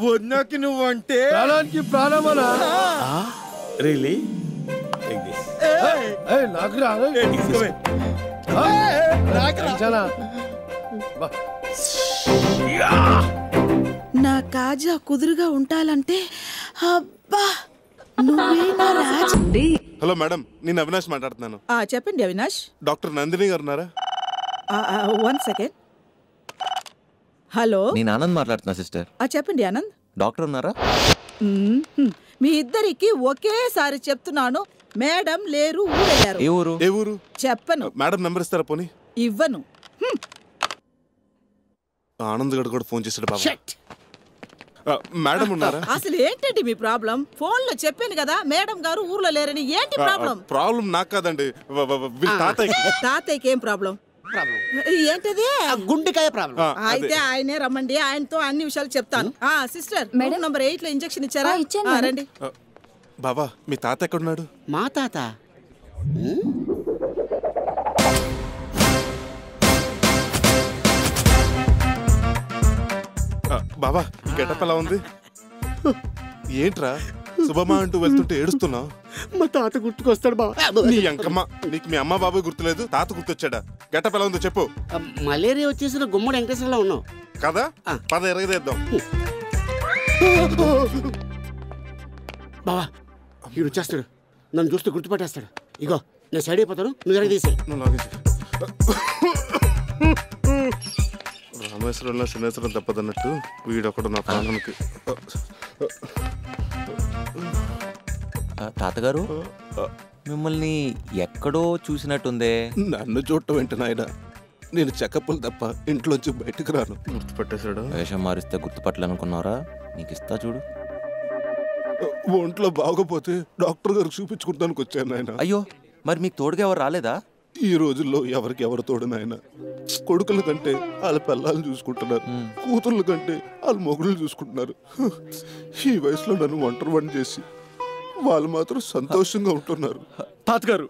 వదినకి నువ్వు అంటే ప్రాణమనా? రియలీ? నా కాజా కుదురుగా ఉండాలంటే అబ్బా నువ్వే నా రాజు. హలో మేడం, నేను అవినాష్ మాట్లాడుతున్నాను. చెప్పండి అవినాష్. డాక్టర్ నందిని గారు ఉన్నారా? 1 సెకండ్. హలో, నేను ఆనంద్ మాట్లాడుతున్నా సిస్టర్. చెప్పండి ఆనంద్. డాక్టర్ ఉన్నారా? మీ ఇద్దరికి ఒకేసారి చెప్తున్నాను, మేడం లేరు, ఊరెళ్ళారు. ఏ ఊరు? ఏ ఊరు చెప్పను. మేడం నెంబర్ ఇస్తారా? పోనీ ఇవ్వను. ఆనంద్ గడు కూడా ఫోన్ చేశాడు బాబా. మేడం ఉన్నారా? అసలు ఏంటండి మీ ప్రాబ్లం? ఫోన్ లో చెప్పాను కదా మేడం గారు ఊర్లో లేరని. ఏంటి ప్రాబ్లం? ప్రాబ్లం నాకు కాదండి, తాతయ్యకి ఏం ప్రాబ్లం? ఏంటది? గుండెకాయ ప్రాబ్లం. అయితే ఆయనే రమ్మండి, ఆయనతో అన్ని విషయాలు చెప్తాను. సిస్టర్, మేడం నంబర్ 8 లో ఇంజెక్షన్ ఇచ్చారా? రండి. బాబా, మీ తాత ఎక్కడున్నాడు? మా తాత బాబా, గెటప్ ఎలా ఉంది? ఏంట్రా శుభమా అంటూ వెళ్తుంటే ఏడుస్తున్నావు? మా తాత గుర్తుకొస్తాడు బాబా. నీ అంకమ్మ, నీకు మీ అమ్మ బాబాయ్ గుర్తులేదు, తాత గుర్తొచ్చాడా? గెటప్ ఎలా ఉందో చెప్పు. మలేరియా వచ్చేసిన గుమ్మడి వెంకటేశ్వరలో ఉన్నావు కదా, పద ఎరగదేద్దాం. బావా వీడు వచ్చేస్తాడు, నన్ను చూస్తే గుర్తుపట్టేస్తాడు. ఇగో నేను సైడ్ అయిపోతాను, నువ్వు ఎరగదీసే. రామేశ్వరంలో శనేశ్వరం తప్పదన్నట్టు వీడొకడు నా ప్రాణానికి. తాతగారు మిమ్మల్ని ఎక్కడో చూసినట్టుందే. నన్ను చూడటం ఏంటి నాయన, నేను చెకప్పులు తప్ప ఇంట్లోంచి బయటకు రాను. గుర్తుపట్టేశాడు. వేషం మారిస్తే గుర్తుపట్టలనుకున్నారా? నీకు ఇస్తా చూడు. ఒంట్లో బాగోపోతే డాక్టర్ గారికి చూపించుకుంటానికి వచ్చాను నాయన. అయ్యో, మరి మీకు తోడుగా ఎవరు రాలేదా? ఈ రోజుల్లో ఎవరికి ఎవరు తోడు నాయన. కొడుకుల కంటే వాళ్ళ పిల్లల్ని చూసుకుంటున్నారు, కూతుర్ల కంటే వాళ్ళ మొగుళ్ళు చూసుకుంటున్నారు. ఈ వయసులో నన్ను ఒంటరి చేసి వాళ్ళు మాత్రం సంతోషంగా ఉంటున్నారు. తాతగారు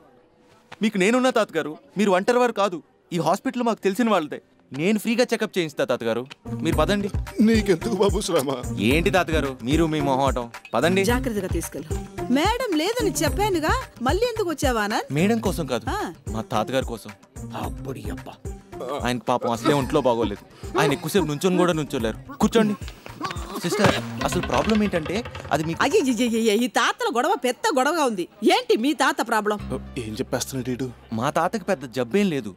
మీకు నేనున్నా తాతగారు, మీరు ఒంటరి వారు కాదు. ఈ హాస్పిటల్ మాకు తెలిసిన వాళ్ళదే. నేను ఫ్రీగా చెకప్ చేయిస్తా తాతగారు, మీరు పదండి. నీకెందుకు బాబు శ్రమ? ఏంటి తాతగారు మీరు మీ మొహమాటం, పదండి. జాగ్రత్తగా తీసుకెళ్ళు. మేడం లేదని చెప్పానుగా, మళ్ళీ ఎందుకు వచ్చావానా? మేడం కోసం కాదు, మా తాతగారి కోసం. ఆయన పాపం అసలే ఒంట్లో బాగోలేదు. ఆయన ఎక్కువసేపు నుంచొని కూడా నుంచోలేరు. కూర్చోండి. సిస్టర్, అసలు ప్రాబ్లం ఏంటంటే అది మీ... అయ్యయ్యయ్యయ్య, ఈ తాతల గొడవ పెద్ద గొడవగా ఉంది. ఏంటి మీ తాత ప్రాబ్లం? ఏం చెప్పేస్తున్నాడు? మా తాతకి పెద్ద జబ్బేం లేదు,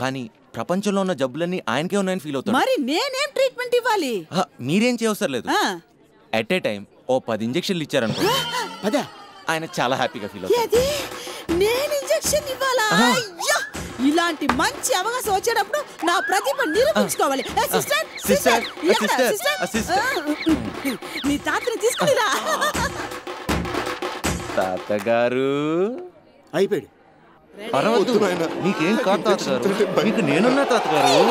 కానీ ప్రపంచంలో ఉన్న జబ్బులన్నీ ఆయనకే ఉన్నాయని ఫీల్ అవుతాడు. మరి నేనేం ట్రీట్మెంట్ ఇవ్వాలి? మీరేం చేయవసరం లేదు. ఎట్ ఏ టైం ఓ 10 ఇంజెక్షన్లు ఇచ్చారనుకో, ఆయన చాలా హ్యాపీగా ఫీల్ అవుతాడు. నేను ఇంజెక్షన్ ఇవ్వాలా? అయ్యో, ఇలాంటి మంచి అవకాశం వచ్చేటప్పుడు నా ప్రతిభ నిరూపించుకోవాలి. నీ తాతని తీసుకునిరా. తాతగారు అయిపోయాడు. పర్వాలేదు, మీకేం కాదు తాతగారు, మీకు నేనున్నా తాతగారు.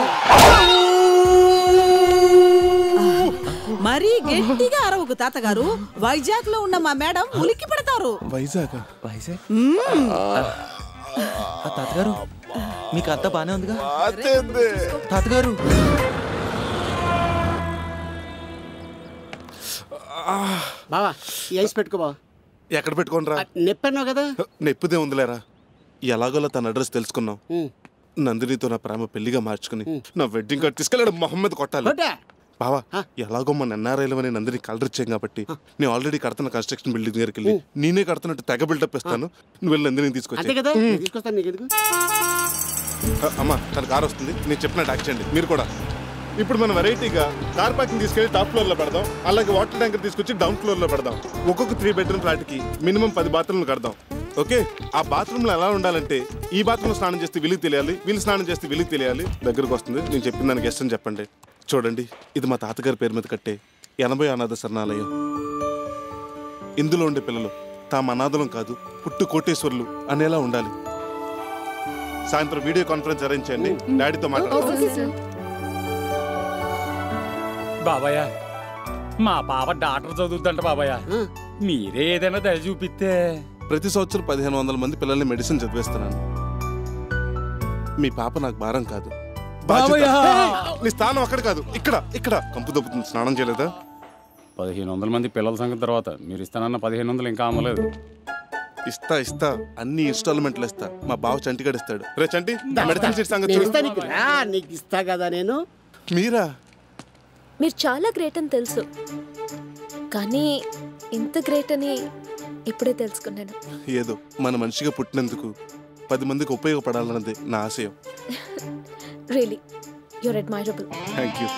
మరీ గట్టిగా అరవకు తాతగారు, వైజాగ్ లో ఉన్న మా మేడం ఉలిక్కి పడతారు. వైజాగ్? తాతగారు మీకు అంతా బానే ఉందిగా? తాతగారు బావా ఈ ఐస్ పెట్టుకో బావా. ఎక్కడ పెట్టుకోనరా? నెప్పన్నావు కదా. నెప్పుదే ఉందిలేరా. ఎలాగోలా తన అడ్రస్ తెలుసుకున్నాం. నందినితో నా ప్రేమ పెళ్లిగా మార్చుకుని నా వెడ్డింగ్ కార్డ్ తీసుకెళ్ళాడు. మొహమ్మద్ కొట్టాలి. బావా ఎలాగో మన ఎన్ఆర్ఐలో అని నందిని కలర్ ఇచ్చాం కాబట్టి నేను ఆల్రెడీ కడుతున్న కన్స్ట్రక్షన్ బిల్డింగ్ దగ్గరికి వెళ్ళి నేనే కడుతున్నట్టు తెగ బిల్డప్ ఇస్తాను. నువ్వు వెళ్ళి నందిని తీసుకొచ్చి. అమ్మా తన కార్ వస్తుంది, నేను చెప్పినట్టు యాక్ట్ చేయండి మీరు కూడా. ఇప్పుడు మనం వెరైటీగా కార్ పార్కింగ్ తీసుకెళ్లి టాప్ ఫ్లోర్ లో పెడదాం, అలాగే వాటర్ ట్యాంకర్ తీసుకొచ్చి డౌన్ ఫ్లోర్ లో పెడదాం. ఒక్కొక్క 3 బెడ్రూమ్ ఫ్లాట్కి మినిమం 10 బాత్రూమ్లు కడదాం. ఓకే, ఆ బాత్రూమ్లో ఎలా ఉండాలంటే ఈ బాత్రూమ్లో స్నానం చేస్తే వీళ్ళకి తెలియాలి, వీళ్ళు స్నానం చేస్తే వీళ్ళకి తెలియాలి. దగ్గరకు వస్తుంది, నేను చెప్పిన దానికి ఎస్ అని చెప్పండి. చూడండి, ఇది మా తాతగారి పేరు మీద కట్టే 80 అనాథ శరణాలయం. ఇందులో ఉండే పిల్లలు తాము అనాథలం కాదు, పుట్టు కోటేశ్వర్లు అనేలా ఉండాలి. సాయంత్రం వీడియో కాన్ఫరెన్స్ అరేంజ్ చేయండి, డాడీతో మాట్లాడుతున్నాను. బాబాయ్, మా పాప డాక్టర్ చదువుతుందంట బాబాయ్, మీరే ఏదైనా దయ చూపిస్తే. ప్రతి సంవత్సరం 1500 మంది పిల్లల్ని మెడిసిన్ చదివేస్తున్నాను. మీ పాప నాకు భారం కాదు. నీ స్థానం అక్కడ కాదు, ఇక్కడ ఇక్కడ. కంపు దొబ్బుతుంది, స్నానం చేయలేదా? 1500 మంది పిల్లల సంగతి తర్వాత మీరు ఇస్తానన్న 1500 ఇంకా అమ్మలేదు. ఇస్తా అన్ని ఇన్స్టాల్మెంట్లు ఇస్తా. మా బావ చంటిగాడు ఇస్తాడు. రే చంటి, మెడిసిన్ సీట్ సంగతి నీకు ఇస్తా కదా నేను. మీరా? మీరు చాలా గ్రేట్ అని తెలుసు, కానీ ఇంత గ్రేట్ అని ఇప్పుడే తెలుసుకున్నాను. ఏదో మన మనిషిగా పుట్టినందుకు 10 మందికి ఉపయోగపడాలన్నది నా ఆశయం. Really you're admirable. Thank you.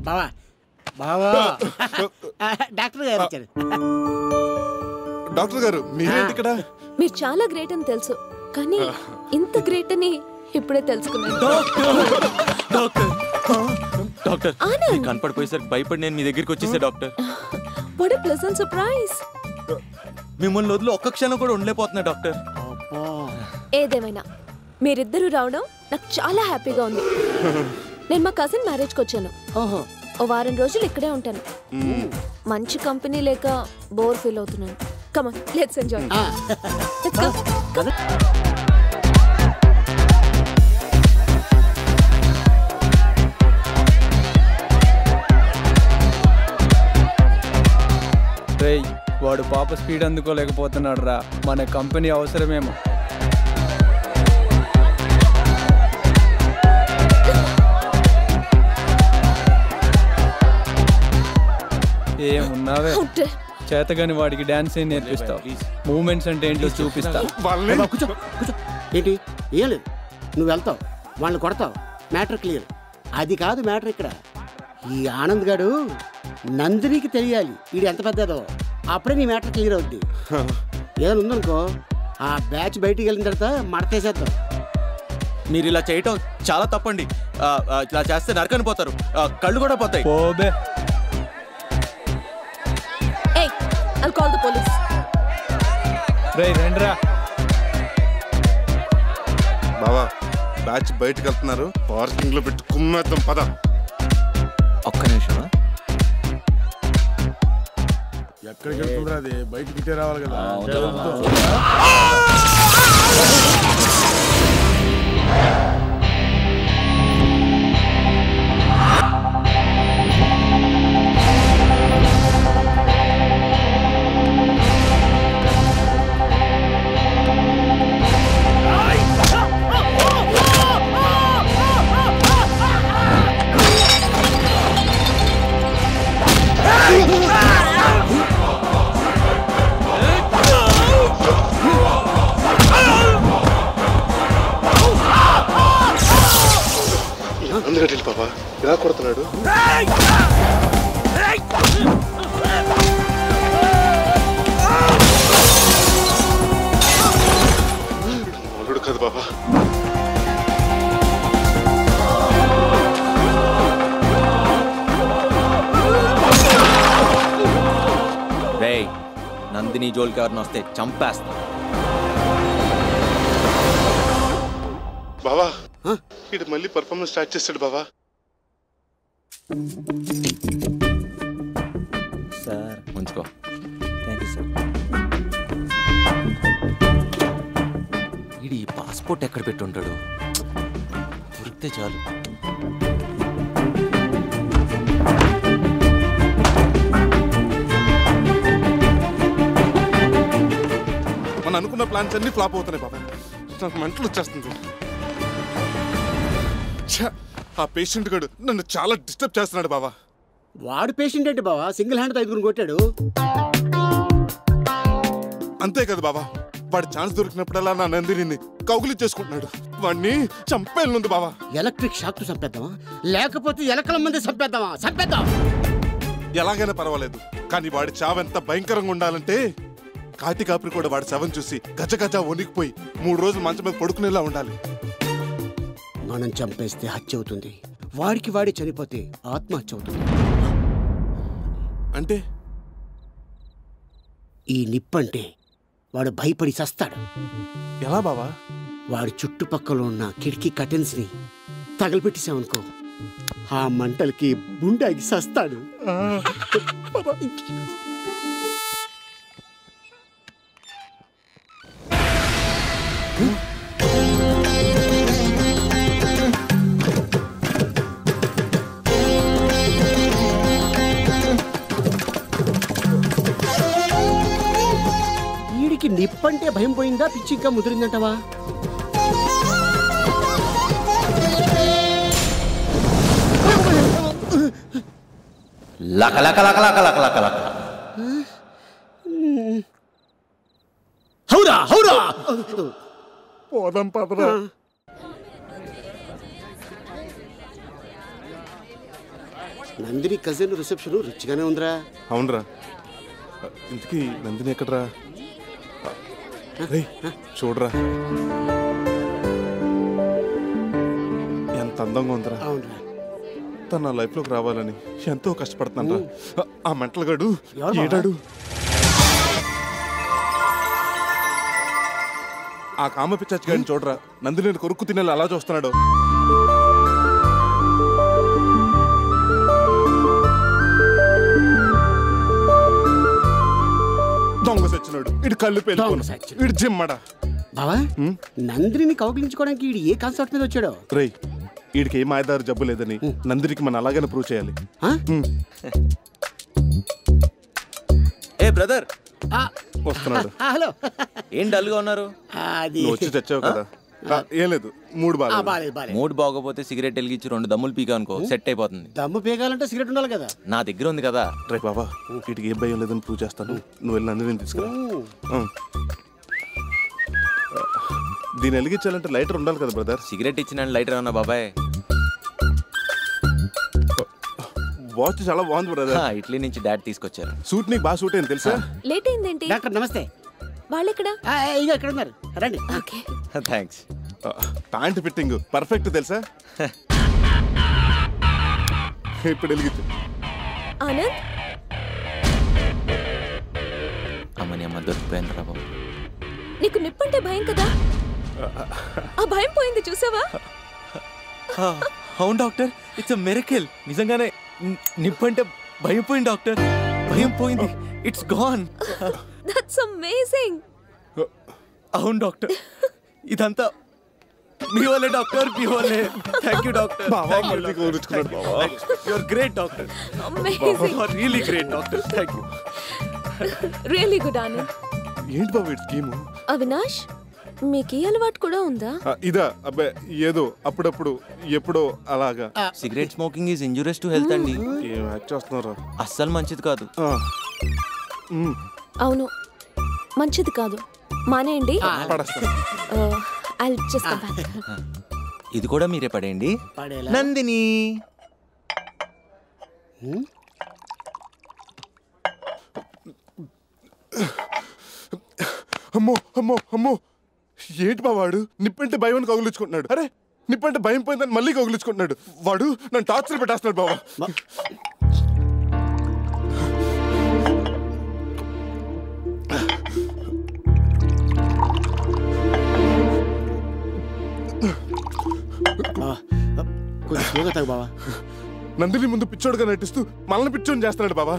బావా బావా డాక్టర్ గారు వచ్చారు. డాక్టర్ గారు మీరేంటి ఇక్కడ? మీరు చాలా గ్రేట్ అని తెలుసు, కానీ ఇంత గ్రేట్ అని ఇప్పుడే తెలుసుకున్నాను. డాక్టర్ కనపడిపోయేసరికి భయపడి నేను మీ దగ్గరికి వచ్చేసా doctor. What a pleasant surprise. మిమ్మల్ని వదిలి ఒక్క క్షణం కూడా ఉండలేకపోతున్నా డాక్టర్. ఏదేమైనా మీరిద్దరూ రావడం నాకు చాలా హ్యాపీగా ఉంది. నేను మా కజిన్ మ్యారేజ్కి వచ్చాను. ఓ వారం రోజులు ఇక్కడే ఉంటాను. మంచి కంపెనీ లేక బోర్ ఫీల్ అవుతున్నాను. Come on, let's enjoy. Let's go. వాడు పాప స్పీడ్ అందుకోలేకపోతున్నాడు రా. మన కంపెనీ అవసరమేమో. ఏమున్నావే, చేతగాని వాడికి డాన్స్ ఏం నేర్పిస్తావు, మూమెంట్స్ అంటే ఏంటో చూపిస్తా. కూర్చో కూర్చో. ఏంటి ఏం లేదు, నువ్వు వెళ్తావు, వాళ్ళని కొడతావు, మ్యాటర్ క్లియర్. అది కాదు మ్యాటర్ ఇక్కడ. ఈ ఆనంద్ గాడు నందినికి తెలియాలి వీడు ఎంత పెద్దదో, అప్పుడే నీ మ్యాటర్ క్లియర్ అవుద్ది. ఏదైనా ఉందనుకో ఆ బ్యాచ్ బయటికి వెళ్ళిన తర్వాత మడతేసేద్దాం. మీరు ఇలా చేయటం చాలా తప్పండి. ఇలా చేస్తే నరకని పోతారు, కళ్ళు కూడా పోతాయి. పోబే. I'll call the police. రేయ్ రండ్రా. బావా బ్యాచ్ బయటకు వెళ్తున్నారు, పార్కింగ్ లో పెట్టి కుమ్మేద్దాం పద. ఒక్క నిమిషం. ఎక్కడికి వెళ్తుందిరా అది, బయటకి ఇట్టే రావాలి కదా. అందుకటి బాబా ఇలా కొడుతున్నాడు. అల్లుడు కదా బాబా. రేయ్ నందిని జోలికి ఎవరిని వస్తే చంపేస్తా. బావా ఇటు మళ్ళీ పర్ఫార్మెన్స్ స్టార్ట్ చేస్తాడు బావా. సార్ ఉంచుకో. Thank you sir. వీడి ఈ పాస్పోర్ట్ ఎక్కడ పెట్టుంటాడు, దొరికితే చాలు. మనం అనుకున్న ప్లాన్స్ అన్ని ఫ్లాప్ అవుతున్నాయి బాబా. నాకు మంటలు వచ్చేస్తుంది. ఆ పేషెంట్ గడు నన్ను చాలా డిస్టర్బ్ చేస్తున్నాడు బావా. వాడు పేషెంట్ ఏంటి బావా, సింగిల్ హ్యాండ్ ఐదుగురు కొట్టాడు. అంతే కదా బావా, వాడు ఛాన్స్ దొరికినప్పుడల్లా నా నందిని కౌగులి చేసుకుంటున్నాడు. వాడిని చంపేయాలనుంది బావా. ఎలక్ట్రిక్ షాక్ తో చంపేద్దామా, లేకపోతే ఎలకల మంది చంపేద్దామా? చంపేద్దాం. ఎలాగైనా పర్వాలేదు, కానీ వాడి చావెంత భయంకరంగా ఉండాలంటే కాటి కాపురి కూడా వాడి శవం చూసి గజ గజ వణికిపోయి 3 రోజులు మంచం మీద పడుకునేలా ఉండాలి. మనం చంపేస్తే హత్య అవుతుంది, వాడికి వాడి చనిపోతే ఆత్మహత్య అవుతుంది. అంటే ఈ నిప్పంటే వాడు భయపడి చస్తాడు. ఎలా బావా? వాడి చుట్టుపక్కల ఉన్న కిటికీ కర్టెన్స్ ని తగలపెట్టేసామనుకో, ఆ మంటలకి బుండాగి చస్తాడు. వీడికి నిప్పంటే భయం పోయిందా, పిచ్చి ఇంకా ముదిరిందంటవా? లక లక లక లక లక లక లక. హౌరా హౌరా. పోదాం పదరా. నందిని కజిన్ రిసెప్షన్ రిచ్ గానే ఉందిరా. అవునరా. ఇంతకీ నందిని ఎక్కడరా? చూడరా ఎంత అందంగా ఉందిరా. తన నా లైఫ్ లోకి రావాలని ఎంతో కష్టపడుతున్నాను. ఆ మెంటల్గాడు ఏడాడు. ఆ కామ పిచ్చాచి గారిని చూడరా, నందిని కొరుక్కు తినేలా అలా చూస్తున్నాడు. దొంగ సచ్చినాడు, ఇటు కళ్ళు పెళ్ళి ఇటు జిమ్మడా. బావా నందిని కౌగిలించుకోవడానికి వీడు ఏ కాన్సెప్ట్ మీద వచ్చాడో? రేయ్ వీడికి ఏ మాయదారు జబ్బు లేదని నందినికి మనం అలాగనే ప్రూవ్ చేయాలి. ఏ బ్రదర్, వస్తున్నాడు. హలో. ఏం డల్గా ఉన్నారు? అది నువ్వు వచ్చి తెచ్చావు కదా. ఏం లేదు, మూడు మూడు బాగోపోతే సిగరెట్ వెలిగించి 2 దమ్ములు పీకా అనుకో, సెట్ అయిపోతుంది. దమ్ము పీకాలంటే సిగరెట్ ఉండాలి కదా. నా దగ్గర ఉంది కదా. రే బాబా, వీటికి ఏ భయం లేదని ప్రూవ్ చేస్తాను. నువ్వు వెళ్ళి నందిని తీసుకురా. దీన్ని వెలిగించాలంటే లైటర్ ఉండాలి కదా బ్రదర్. సిగరెట్ ఇచ్చిన లైటర్ అన్నా బాబాయ్. వాచ్ చాలా బాగుంది బ్రదర్. ఇట్లీ నుంచి డాడ్ తీసుకొచ్చారు. సూట్ నీకు బాగా సూట్ అయింది తెలుసా. లేట్ అయిందేంటి? డాక్టర్ నమస్తే. వాళ్ళెక్కడా? ఇక ఎక్కడ ఉన్నారు, రండి. థ్యాంక్స్. ప్యాంట్ ఫిట్టింగ్ పర్ఫెక్ట్ తెలుసా. ఇప్పుడు వెలిగించు. ఆనంద్, అమ్మని అమ్మ దొరికిపోయింది రా బాబు. నీకు నిప్పంటే భయం కదా, ఆ భయం పోయింది చూసావా? అవును డాక్టర్, ఇట్స్ అ మిరకిల్. నిజంగానే నిప్పంటే భయం పోయింది డాక్టర్, భయం పోయింది. It's gone. That's amazing. అవును డాక్టర్, ఇదంతా మీ వల్లే డాక్టర్, మీ వల్లే. Thank you doctor. You are great doctor. Amazing. Really great doctor. Thank you. Really good Anand. ఏంటి బాబు ఈ స్కీమ్? అవినాష్, మీకు ఈ అలవాటు కూడా ఉందా? ఇదా? అబ్బాయి ఏదో అప్పుడప్పుడు ఎప్పుడో అలాగా. Cigarette smoking is injurious to health అండి. ఏం యాక్ట్ చేస్తున్నారు? అస్సలు మంచిది కాదు. అవును, మంచిది కాదు. మానేయండి. ఇది కూడా మీరే పడేయండి. నందిని, అమ్మో అమ్మో అమ్మో, ఏంటి బా వాడు నిప్పంటే భయం అని కౌగులించుకుంటున్నాడు. అరే నిప్పంటే భయం పోయిందని మళ్ళీ కౌగులించుకుంటున్నాడు. వాడు నన్ను టార్చర్ పెట్టేస్తున్నాడు బావా. నందిని ముందు పిచ్చోడుగా నటిస్తూ మనల్ని పిచ్చోని చేస్తున్నాడు బాబా.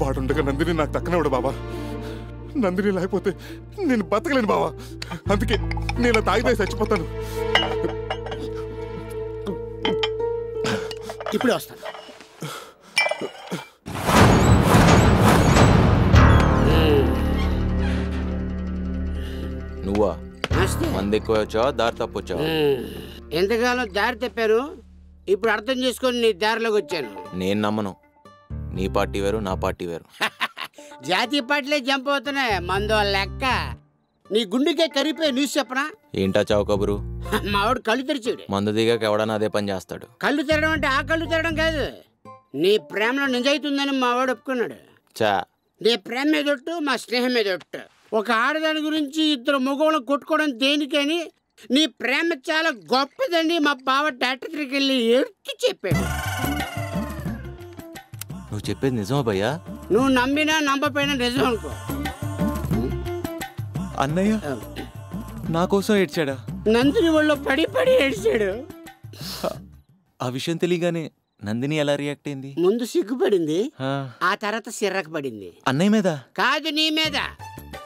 వాడుండగా నందిని నాకు దక్కనివాడు బాబా. నందిని లేకపోతే నేను బతకలేను బావా. అందుకే నేను తాగితే చచ్చిపోతాను. ఇప్పుడే వస్తాను. నువ్వా? మంది ఎక్కువ వచ్చావా, దారి తప్పొచ్చావా? ఎంతకాలం దారి తప్పాను, ఇప్పుడు అర్థం చేసుకొని నీ దారిలోకి వచ్చాను. నేను నమ్మను. నీ పార్టీ వేరు, నా పార్టీ వేరు. జాతీయ పార్టీలే జంప్ అవుతున్నాయి, మందో లెక్క. నీ గుండెకే కరిగిపోయి న్యూస్ చెప్పనా? ఏంటా చావు కబురు? మావాడు కళ్ళు తెరిచాడు. మందు దిగాక ఎవడన్నా అదే పని చేస్తాడు. కళ్ళు తెరడం అంటే ఆ కళ్ళు తెరడం కాదు, నీ ప్రేమలో నిజాయితుందని మావాడు ఒప్పుకున్నాడు. చా, నీ ప్రేమ మీదొట్టు, మా స్నేహం మీదొట్టు. ఒక ఆడదాని గురించి ఇద్దరు మగవాళ్ళని కొట్టుకోవడం దేనికని, నీ ప్రేమ చాలా గొప్పదండి మా బావ డాక్టర్ దగ్గరికి వెళ్ళి ఎత్తి చెప్పాడు. నువ్వు చెప్పేది నిజమా భయ్యా? నువ్వు నమ్మినా నమ్మపోయినా నిజం అనుకో. అన్నయ్య నా కోసం ఏడ్చాడా? నందిని వాళ్ళు పడి పడి ఏడ్చాడు. ఆ విషయం తెలియగానే నందిని ఎలా రియాక్ట్ అయింది? ముందు సిగ్గుపడింది, ఆ తర్వాత సిర్రకు పడింది. అన్నయ్య మీద కాదు, నీ మీద.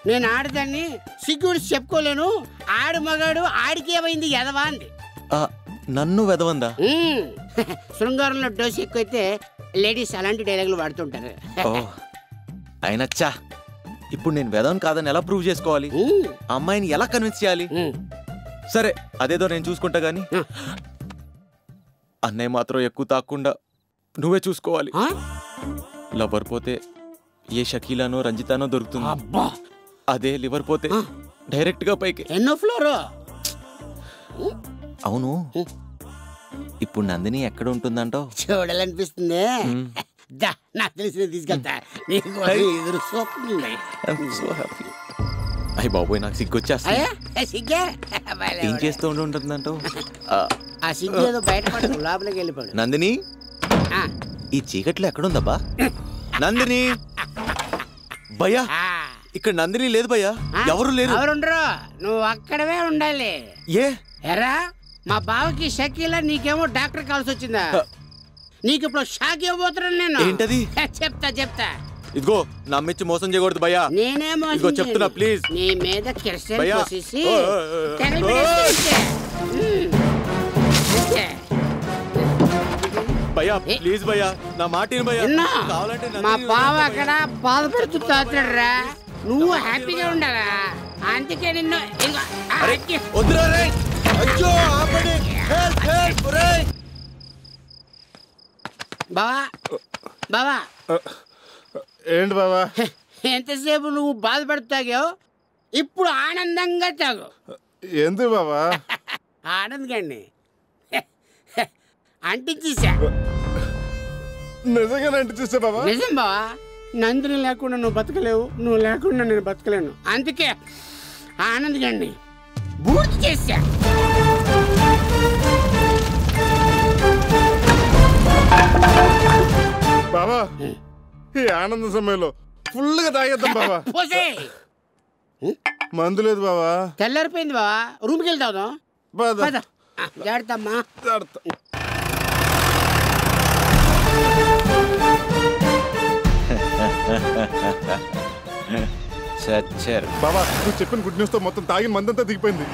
నేను ఆడదాన్ని సిగ్గుడు చెప్పుకోలేను, ఆడు మగాడు ఆడికేమైంది ఎదవా అంది. నన్ను వెదవందా? శృంగారంలో డోస్ ఎక్కువైతే లేడీస్ అలాంటి డైలాగులు వాడుతుంటారు. అయినా చా, ఇప్పుడు నేను వెదవని కాదని ఎలా ప్రూవ్ చేసుకోవాలి? అమ్మాయిని ఎలా కన్విన్స్ చేయాలి? సరే అదేదో నేను చూసుకుంటా గానీ అన్నయ్య మాత్రం ఎక్కువ తాకుండా నువ్వే చూసుకోవాలి. లవర్ పోతే ఏ షకీలానో రంజితానో దొరుకుతుంది. అదే లివర్ పోతే డైరెక్ట్ గా పైకి. ఎన్నో ఫ్లోర్? అవును, ఇప్పుడు నందిని ఎక్కడ ఉంటుందంటావు? చూడాలనిపిస్తుంది. నాకు తెలిసిన తీసుకెళ్తా. అయ్య బాబోయ్, నాకు సిగ్గొచ్చేస్తా. ఏం చేస్తూ ఉంటుందంటావు? ఆ సిగ్గు ఏదో బయటపడు, లోపలికి వెళ్ళిపోడు. నందిని, ఈ చీకట్లో ఎక్కడుందబ్బా? నందిని భయ్యా, ఇక్కడ నందిని లేదు భయ్యా, ఎవరు లేరు. ఎవరుండరు, నువ్వు అక్కడవే ఉండాలి. ఏ ఎరా, మా బావకి షకీలా, నీకేమో డాక్టర్ కావాల్సి వచ్చిందా? నీకు ఇప్పుడు షాక్ ఇవ్వబోతున్నాను నేను. ఏంటది? చెప్తా. ఇదిగో నమ్మించి మోసం చేయకూడదు భయ్యా. నేనేమో ఇదిగో చెప్తున్నా ప్లీజ్. నీ మీద కిరసన పోసేసి భయ్యా భయ్యా ప్లీజ్ భయ్యా నా మాటిని భయ్యా విన్నా? కావాలంటే మా నందిని బావ అక్కడ బాధపడుతూ తాతాడురా. నువ్వు హ్యాపీగా ఉండాలా, అందుకే నిన్ను ఇదిగో, వద్దురా రే అయ్యో ఆపండి హెల్ప్ హెల్ప్ రే బావా బావా ఏంటి బావా? ఎంతసేపు నువ్వు బాధపడతాగావు, ఇప్పుడు ఆనందంగా తాగు. ఎందుకు బావా? ఆనందంగాండి అంటించేసా. నిజంగానే అంటించేసా బావా? నిజం బావా, నందిని లేకుండా నువ్వు బతకలేవు, నువ్వు లేకుండా నేను బతకలేను. అందుకే ఆనందంగాండి పూర్తి చేశా. బావా ఈ ఆనంద సమయంలో ఫుల్గా తాగేద్దాం బావా. పోసే మందు లేదు బావా. తెల్లారిపోయింది బావా, రూమ్కి వెళ్తావు. పద. జాగ్రత్తమ్మా. చచ్చారు బావా, నువ్వు చెప్పిన గుడ్ న్యూస్ తో మొత్తం తాగిన మందంతా దిగిపోయింది.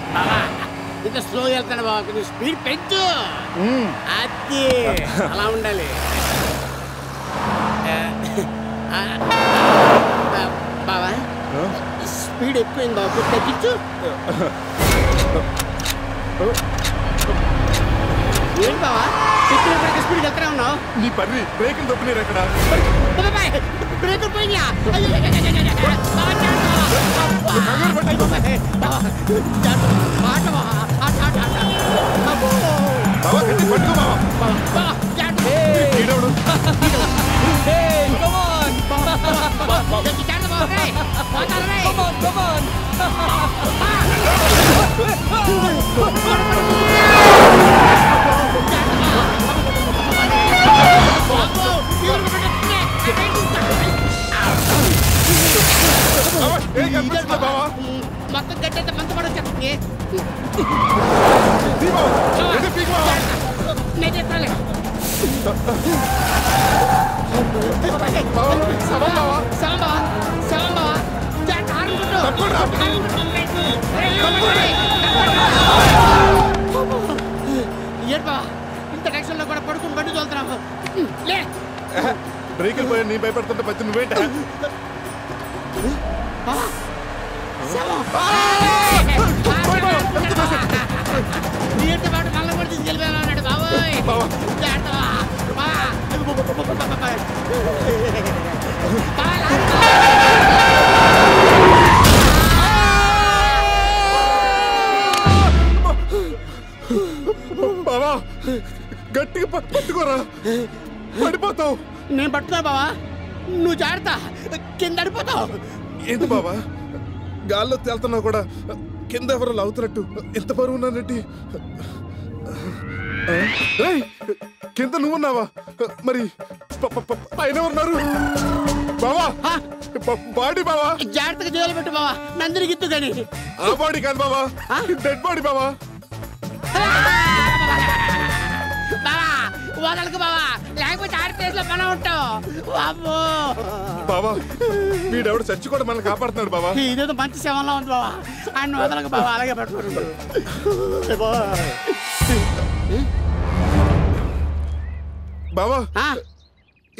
ఇంత స్లో వెళ్తాను బావా, కొంచెం స్పీడ్ పెంచు. అది అలా ఉండాలి. బావా స్పీడ్ ఎక్కువైంది బాబు, తగ్గించు. ఏం బావా చెప్పినప్పటికీ స్పీడ్ వెళ్తానే ఉన్నావు? నీ పర్రి బ్రేకులు తప్పినారు ఎక్కడ? బ్రేకులు పోయినా మొత్తం గట్టంతా మంత పడొచ్చు చెప్పండి. నేను చెప్తాను. ఏంటి బావా ఇంత టెన్షన్లో కూడా పడుకుని బండి తోలుతున్నావు? లే బ్రేకులు పోయి నీ భయపడుతుంటే పచ్చి నువ్వేంట? నీతో పాటు మళ్ళీ కూడా తీసుకెళ్ళిపోయాడు బాబోయ్. బావా గట్టిగా పట్టుకోరా, పడిపోతావు. నేను పట్టున్నా బావా, నువ్వు జాగ్రత్త, కింద పడిపోతావు. ఏంటి బావా గాల్లో తేలుతున్నావు కూడా, కింద ఎవరో లాగుతున్నట్టు ఎంత బరువు ఉన్నానంటే. కింద నువ్వున్నావా? మరి పైన ఉన్నారు బావా? బాడీ బావా, జాగ్రత్తగా జోలు పెట్టు బావా, నందిని గిత్తు కానీ. ఆ బాడీ కాదు బావా, డెడ్ బాడీ బావా. వదలకు బావా, లేకపోతే ఆడి ప్లేస్ లో మనం ఉంటాం. బావా వీడెవడు చచ్చి కూడా మనల్ని కాపాడుతున్నాడు బావా. ఇదేదో మంచి శవంలో ఉంది బావా, ఆయన వదలకు బావా, అలాగే పట్టుకోండి. బావా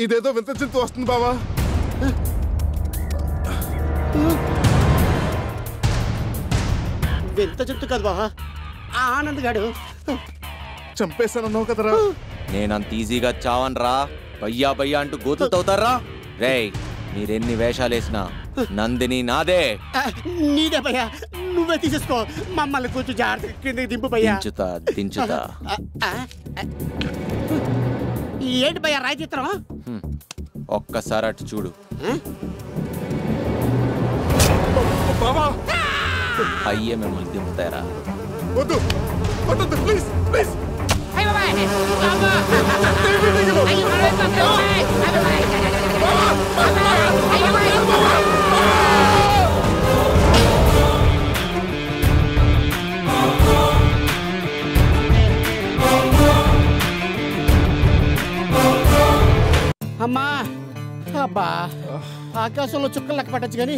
ఇదేదో వింత చింత వస్తుంది బావా. వింత చింత కాదు బావా, ఆనంద్ గాడు చంపేశానన్నావు కదరా. నేనంత ఈజీగా చావనరా, భయ్యా భయ్యా అంటూ గోతులు తవ్వుతారా? రేయ్ మీరెన్ని వేషాలేసినా నందిని నాదే. నీదే భయ్యా, నువ్వే తీసేసుకో. మమ్మల్ని కొంచెం జాగ్రత్త కిందకి దింపు భయ్యా. దించుతా దించుతా. ఏంటి భయ్యా రాయి చిత్రం? ఒక్కసారి అటు చూడు. అయ్యే మిమ్మల్ని దింపుతారా? వద్దు వద్దు ప్లీజ్ ప్లీజ్. అమ్మా అబ్బా, ఆకాశంలో చుక్కలు లెక్క పెట్టచ్చు కానీ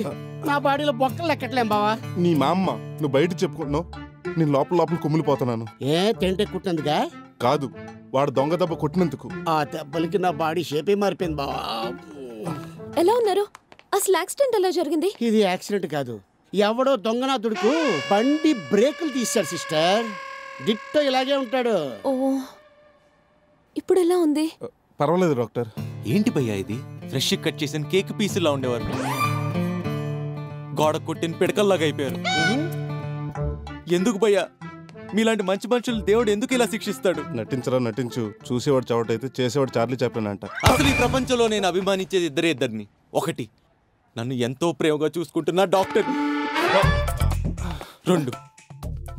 నా బాడీలో బొక్కలు లెక్కట్లేం బావా. నీ మా అమ్మ నువ్వు బయట చెప్పుకుంటున్నావు, నేను లోపల లోపల కుమిలిపోతున్నాను. ఏ తింటే కుట్టినందుగా కాదు, వాడు దొంగ దెబ్బ కొట్టినందుకు. ఆ దెబ్బలకి నా బాడీ షేపే మారిపోయింది బావా. ఎలా ఉన్నారు? అసలు యాక్సిడెంట్ ఎలా జరిగింది? ఇది యాక్సిడెంట్ కాదు, ఎవడో దొంగనాథుడుకు బండి బ్రేకులు తీశాడు సిస్టర్. డిట్టో ఇలాగే ఉంటాడు. ఓ, ఇప్పుడు ఎలా ఉంది? పర్వాలేదు డాక్టర్. ఏంటి భయ్యా ఇది? ఫ్రెష్ కట్ చేసిన కేక్ పీసులా ఉండేవారు, గోడ కొట్టిన పిడకల్లాగా అయిపోయారు. ఎందుకు భయ్యా మీలాంటి మంచి మనుషులు దేవుడు ఎందుకు ఇలా శిక్షిస్తాడు? నటించరా నటించు, చూసేవాడు చవటైతే చేసేవాడు చార్లీ చాప్లిన్ అంట. అసలు ఈ ప్రపంచంలో నేను అభిమానించేది ఇద్దరిని. ఒకటి, నన్ను ఎంతో ప్రేమగా చూసుకుంటున్న డాక్టర్. 2,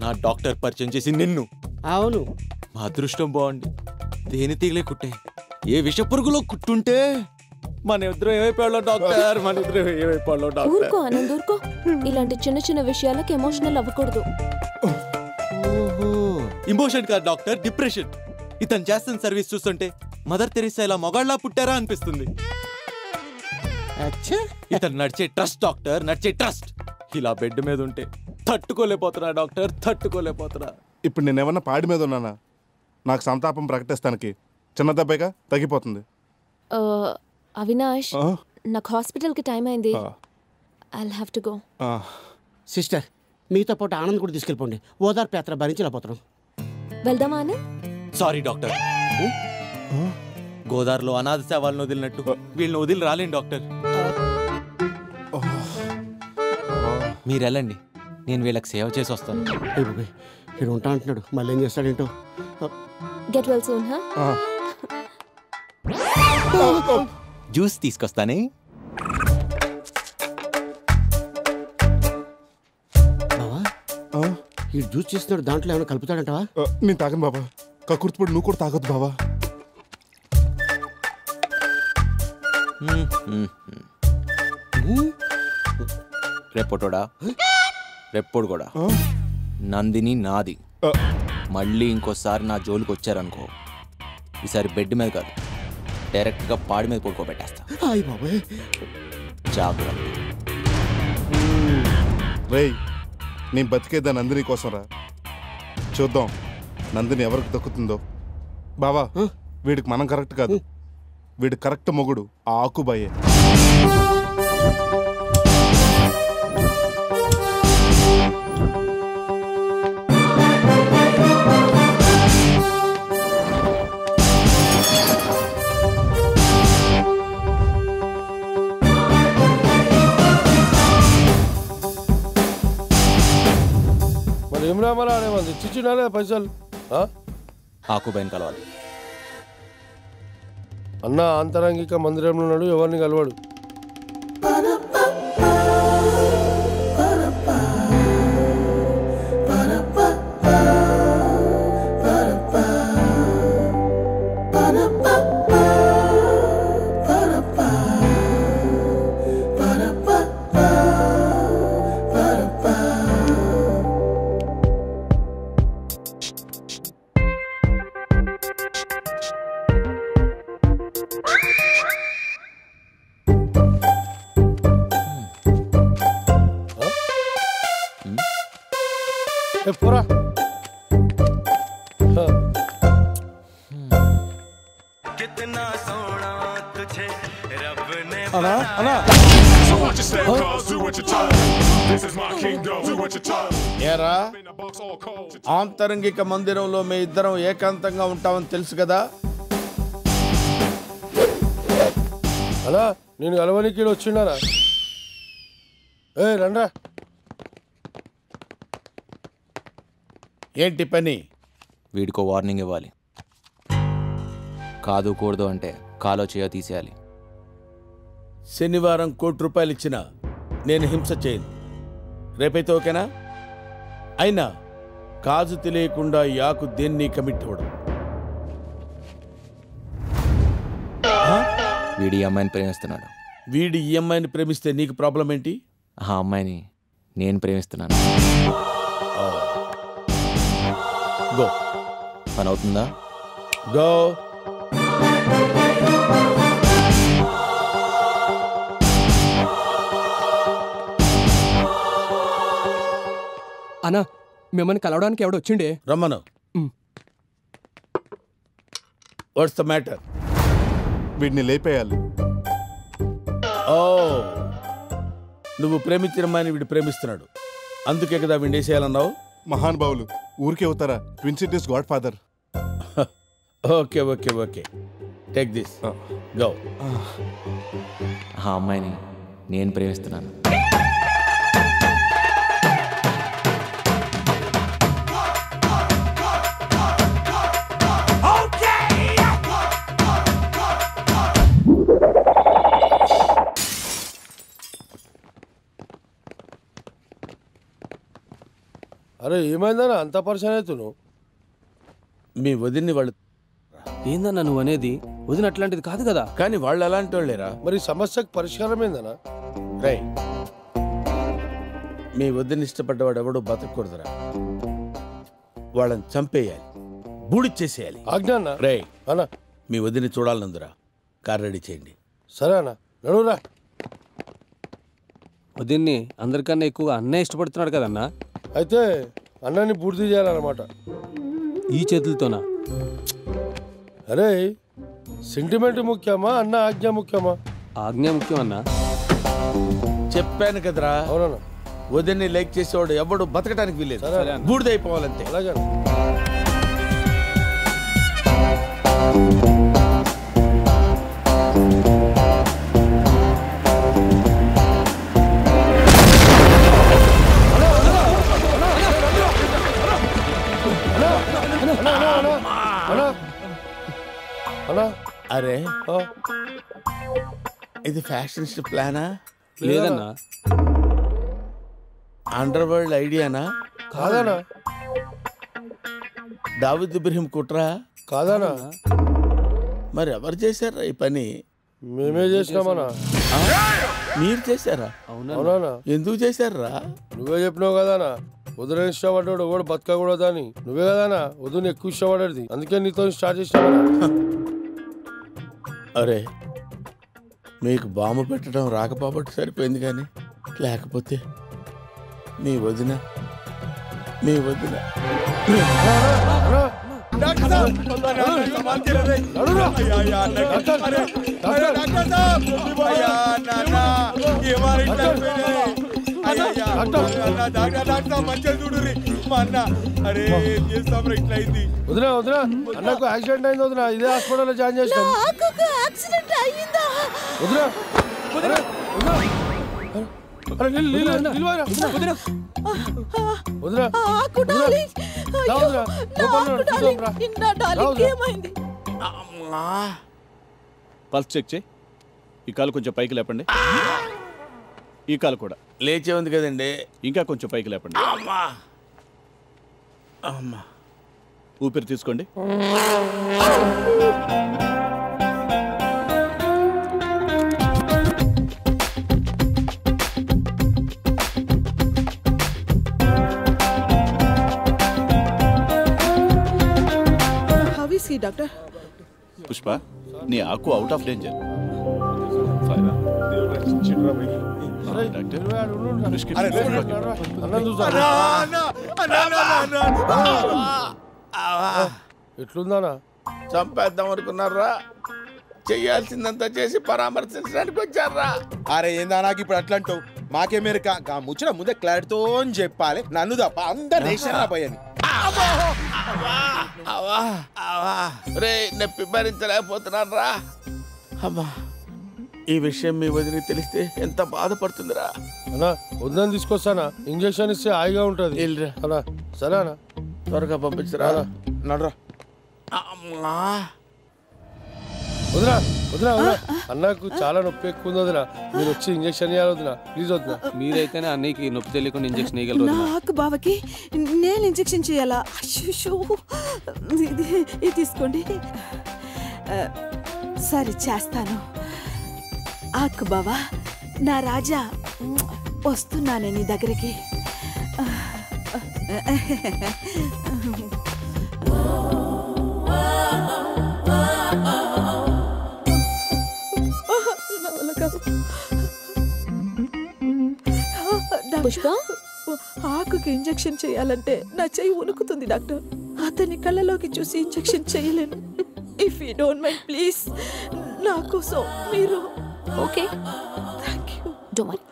నా డాక్టర్ పరిచయం చేసి నిన్ను. అవును, మా అదృష్టం బాగుండి దేని తీగలే కుట్టే, ఏ విష పురుగులో కుట్టుంటే మన ఇద్దరు ఏమైపోయాలో డాక్టర్, మన ఇద్దరు ఏమైపోయాలో డాక్టర్. ఊరుకో ఆనంద్, ఊరుకో. ఇలాంటి చిన్న చిన్న విషయాలకు ఎమోషనల్ అవ్వకూడదు. ఇమోషన్ కాదు డాక్టర్, డిప్రెషన్. ఇతను చేస్తున్న సర్వీస్ చూస్తుంటే మదర్ తెరీసా ఇలా మొగాళ్ళ పుట్టారా అనిపిస్తుంది. ఇతను నడిచే ట్రస్ట్ డాక్టర్, నడిచే ట్రస్ట్. ఇలా బెడ్ మీద ఉంటే తట్టుకోలేకపోతున్నా డాక్టర్, తట్టుకోలేకపోతున్నా. ఇప్పుడు నేను ఏమన్నా పాడి మీద ఉన్నానా? నాకు సంతాపం ప్రకటిస్తానికి చిన్న దెబ్బగా తగ్గిపోతుంది. అవినాష్, నాకు హాస్పిటల్కి టైం అయింది. I'll have to go. Sister, మీతో పాటు ఆనంద్ కూడా తీసుకెళ్ళిపోండి. ఓదార్పు యాత్ర భరించలేకపోతున్నాం. వెళ్దామా ఆనంద్? సారీ డాక్టర్, గోదావరిలో అనాథ సేవలను వదిలినట్టు వీళ్ళని వదిలి రాలేను డాక్టర్. మీరు వెళ్ళండి, నేను వీళ్ళకి సేవ చేసి వస్తాను. ఇక్కడ ఉంటా అంటున్నాడు, మళ్ళీ ఏం చేస్తాడేంటో. Get well soon. జ్యూస్ తీసుకొస్తానే. ఈ జ్యూస్ చేస్తున్నాడు, దాంట్లో ఏమైనా కలుపుతాడంటావా? నేను తాగను బాబా. కక్కుర్తిపడి నువ్వు కూడా తాగొద్దు బాబా. రేపొటోడా, రేపొడు కూడా నందిని నాది. మళ్ళీ ఇంకోసారి నా జోలికి వచ్చారనుకో, ఈసారి బెడ్ మీద కాదు, డైరెక్ట్గా పాడి మీద పడుకోబెట్టేస్తా. జాగ్రత్త. రేయ్, నేను బతికేదా నందిని కోసం రా. చూద్దాం నందిని ఎవరికి దక్కుతుందో. బావా, వీడికి మనం కరెక్ట్ కాదు, వీడు కరెక్ట్ మొగుడు ఆ ఆకుబాయే. మరి ఏం రామారా అనేవాళ్ళు ఇచ్చినాలే పైసలు. ఆకుబాయిని కలవాలి. అన్న ఆంతరంగిక మందిరంలో ఉన్నాడు, ఎవరిని కలవాడు. పోరా. ఏరా, ఆంతరంగిక మందిరంలో మీ ఇద్దరం ఏకాంతంగా ఉంటామని తెలుసు కదా. అలా నేను కలవనికి వచ్చిండారా? ఏ రండ్రా. ఏంటి పని? వీడికో వార్నింగ్ ఇవ్వాలి. కాదు కూడదు అంటే కాలో చేయో తీసేయాలి. శనివారం ₹1,00,000 ఇచ్చినా నేను హింస చేయను. రేపైతే ఓకేనా? అయినా కాజు తెలియకుండా యాకు దేన్ని కమిట్ అవ్వడం. వీడి అమ్మాయిని ప్రేమిస్తున్నాడు. వీడి ఈ అమ్మాయిని ప్రేమిస్తే నీకు ప్రాబ్లం ఏంటి? ఆ అమ్మాయిని నేను ప్రేమిస్తున్నాను. గో. పని అవుతుందా? గో. అన్నా, మిమ్మల్ని కలవడానికి ఎవడు వచ్చిండే? రమ్మను. What's the matter? వీడిని లేపేయాలి. ఓ, నువ్వు ప్రేమించిన అమ్మాయిని వీడు ప్రేమిస్తున్నాడు, అందుకే కదా వీడిని వేసేయాలన్నావు? మహానుభావులు ఊరికే అవుతారా? Twin cities God father. Okay okay okay, take this, go. ఆ అమ్మాయిని నేను ప్రేమిస్తున్నాను. అరే ఏమైందన్నా అంత పరిచయం అవుతున్నావు? మీ వదిన్ని వాళ్ళు ఏందన్నా నువ్వు అనేది? వదిన అట్లాంటిది కాదు కదా. కానీ వాళ్ళు అలాంటి వాళ్ళేరా. మరి సమస్యకు పరిష్కారం ఏందన్నా? రై, మీ వదిన్ని ఇష్టపడ్డవాడు ఎవడో బతకూడదురా, వాళ్ళని చంపేయాలి, బూడిచ్చేసేయాలి. ఆజ్ఞా రే అన్నా, మీ వదిన్ని చూడాలనుందిరా, కార్ రెడీ చేయండి. సరే అన్న, నడువురా. వదిన్ని అందరికన్నా ఎక్కువగా అన్నయ్య ఇష్టపడుతున్నాడు కదన్నా. అయితే అన్నని పూర్తి చేయాలన్నమాట. ఈ చేతులతోనా? అరే సెంటిమెంట్ ముఖ్యమా అన్న ఆజ్ఞ ముఖ్యమా? ఆజ్ఞ ముఖ్యం అన్నా. చెప్పాను కదరా, అవునన్నా. వదిన్ని లైక్ చేసేవాడు ఎవడు బతకడానికి వీలేదు, బూడిదైపోవాలంతే. అలాగే. అరే ఇది ఫ్యాషన్ ప్లానా? లేదన్నా. అండర్ వరల్డ్ ఐడియానా? కాదనా. దావూద్ ఇబ్రహీం కుట్రా? కాదనా. మరి ఎవరు చేశారా ఈ పని? మేమే చేసినామన్నా. మీరు చేశారా? అవునా. ఎందుకు చేశారా? నువ్వే చెప్పినావు కదానా, వదిన ఇష్టపడ్డాడు కూడా బతకకూడదని. నువ్వే కదానా వదిన ఎక్కువ ఇష్టపడేది, అందుకే నీతో స్టార్ట్ చేసినా. అరే మీకు బాంబు పెట్టడం రాకపోబట్టి సరిపోయింది, కానీ లేకపోతే మీ వదిన వదినా వదినా అన్నకు యాక్సిడెంట్ అయింది వదినా, ఇదే హాస్పిటల్లో జాయిన్ చేసినాం. యాక్సిడెంట్ అయ్యిందా? వదినా పల్స్ చెక్ చేయి. ఈ కాలు కొంచెం పైకి లేపండి. ఈ కాలు కూడా లేచే ఉంది కదండి. ఇంకా కొంచెం పైకి లేపండి. ఊపిరి తీసుకోండి. డాక్టర్ పుష్ప, నీ ఆకు అవుట్ ఆఫ్ డేంజర్. ఎట్లుందానా? చంపేద్దాం అనుకున్నారా? చెయ్యాల్సిందంతా చేసి పరామర్శించడానికి వచ్చారా? అరే ఏందా నాకు ఇప్పుడు అట్లా అంటావు? మాకే మీరు ముచ్చిన ముందే క్లారిటీతో చెప్పాలి, నన్ను తప్ప అందరు రేషన్ పోయాను. రే నొప్పి భరించలేకపోతున్నారా? అమ్మా, ఈ విషయం మీ వదిలి తెలిస్తే ఎంత బాధపడుతుందిరా. అన్నా వద్దని తీసుకొస్తానా, ఇంజక్షన్ ఇస్తే హాయిగా ఉంటుంది. అన్నా సరే అన్నా, త్వరగా పంపించరా. నడరా. అమ్మా వదినా వదినా వదినా, అన్నకు చాలా నొప్పి ఎక్కువ ఉంది వదినా, మీరు వచ్చి ఇంజక్షన్ ఇవ్వాలి వదినా, ప్లీజ్ వదినా. మీరైతేనే అన్నయ్యకి నొప్పి తెలియకుండా ఇంజక్షన్ వేయగలరు. నాకు బావకి నేను ఇంజక్షన్ చేయాలా? ఇది తీసుకోండి. సరే చేస్తాను. ఆకు బావా, నా రాజా, వస్తున్నానే నీ దగ్గరికి. పుష్ప, ఆకుకి ఇంజెక్షన్ చేయాలంటే నా చెయ్యి ఉనుకుతుంది డాక్టర్. అతని కళ్ళలోకి చూసి ఇంజెక్షన్ చేయలేను. If you don't mind please నా కోసం మీరు. Okay, thank you. Don't worry.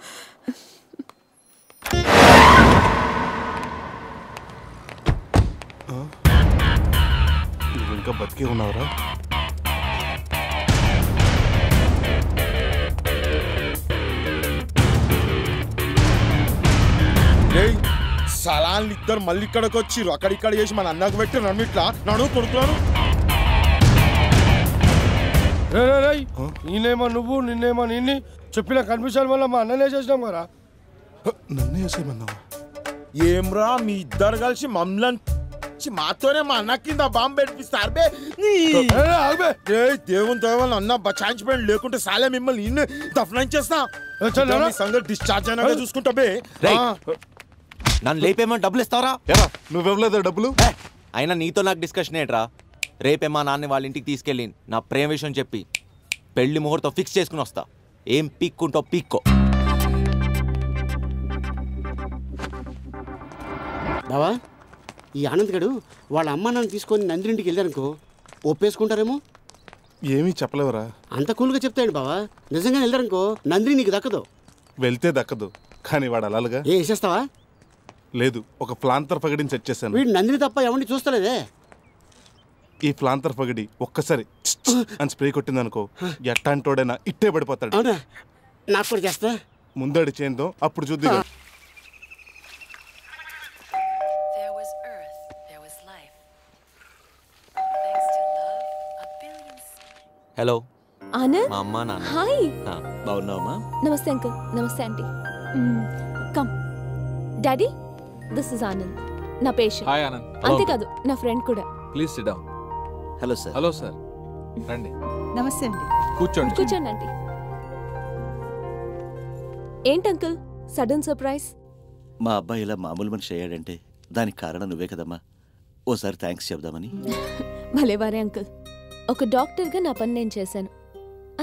నువ్వు ఇంకా బతికే ఉన్నావురా? సలాన్లు ఇద్దరు మళ్ళీ ఇక్కడికి వచ్చి అక్కడిక్కడ చేసి మన అన్నకు పెట్టి నన్ను ఇట్లా నన్ను కొడుకున్నాను. నేనేమో నువ్వు నిన్నేమో నిన్ని చెప్పిన కన్ఫ్యూషన్ వల్ల మా అన్ననే చేసినాం కదా. నన్ను వేసేయమన్నావా? ఏమ్రా మీ ఇద్దరు కలిసి మమ్మల్ని మాతోనే మా అన్న కింద బాంబు పెట్టిస్తారు బే. దేవుని దేవాలని అన్న బచాయించిపోయింది, లేకుంటే సాలే మిమ్మల్ని ఇన్ని దఫనాయించేస్తా. సంగతి డిశ్చార్జ్ అయినాక చూసుకుంటా బే. నన్ను లేపేమని డబ్బులు ఇస్తావరా? నువ్వెవ్వలేదా డబ్బులు? అయినా నీతో నాకు డిస్కషన్ ఏంట్రా? రేపే మా నాన్న వాళ్ళ ఇంటికి తీసుకెళ్ళి నా ప్రేమ విషయం చెప్పి పెళ్లి ముహూర్తం ఫిక్స్ చేసుకుని వస్తా. ఏం పీక్కుంటావు పీక్కో. బావా, ఈ ఆనంద్ గడు వాళ్ళ అమ్మ నాన్న తీసుకొని నందినింటికి వెళ్ళారనుకో ఒప్పేసుకుంటారేమో. ఏమీ చెప్పలేవరా? అంత కూల్గా చెప్తాడు బావా. నిజంగా వెళ్ళారనుకో నందిని నీకు దక్కదు. వెళ్తే దక్కదు, కానీ వాడు అలాలుగా. ఏ వేసేస్తావా? లేదు, ఒక ప్లాంతర్ పగడిని సెట్ చేశాను. వీడు నందిని తప్ప ఎవరిని చూస్తలేదే. ఈ ప్లాంతర్ పగడి ఒక్కసారి అని స్ప్రే కొట్టిందనుకో ఎట్టాంటోడైనా ఇట్టే పడిపోతాడు. అవునా? నాకు కూడా చేస్తా. ముందడి చేద్దాం, అప్పుడు చూద్దాం. హలో ఆనంద్. మా అమ్మ నాన్న. హాయ్. బాగున్నావమ్మా? నమస్తే అంకుల్. నమస్తే aunty. Come daddy, this is Anand, నా పేషెంట్. హాయ్ ఆనంద్. అంతేకాదు నా ఫ్రెండ్ కూడా. Please SIT down. Hello sir. Hello sir, రండి. నమస్తే అండి. కూర్చోండి. కూర్చోండి ఆంటీ. ఏంటి అంకుల్ సడన్ సర్ప్రైజ్? మా అబ్బాయి ఇలా మామూలు మనిషి అయ్యాడంటే దానికి కారణం నువ్వే కదమ్మా. ఓసారి థ్యాంక్స్ చెప్దామని. భలేవారే అంకుల్. ఒక డాక్టర్గా నా పని నేను చేశాను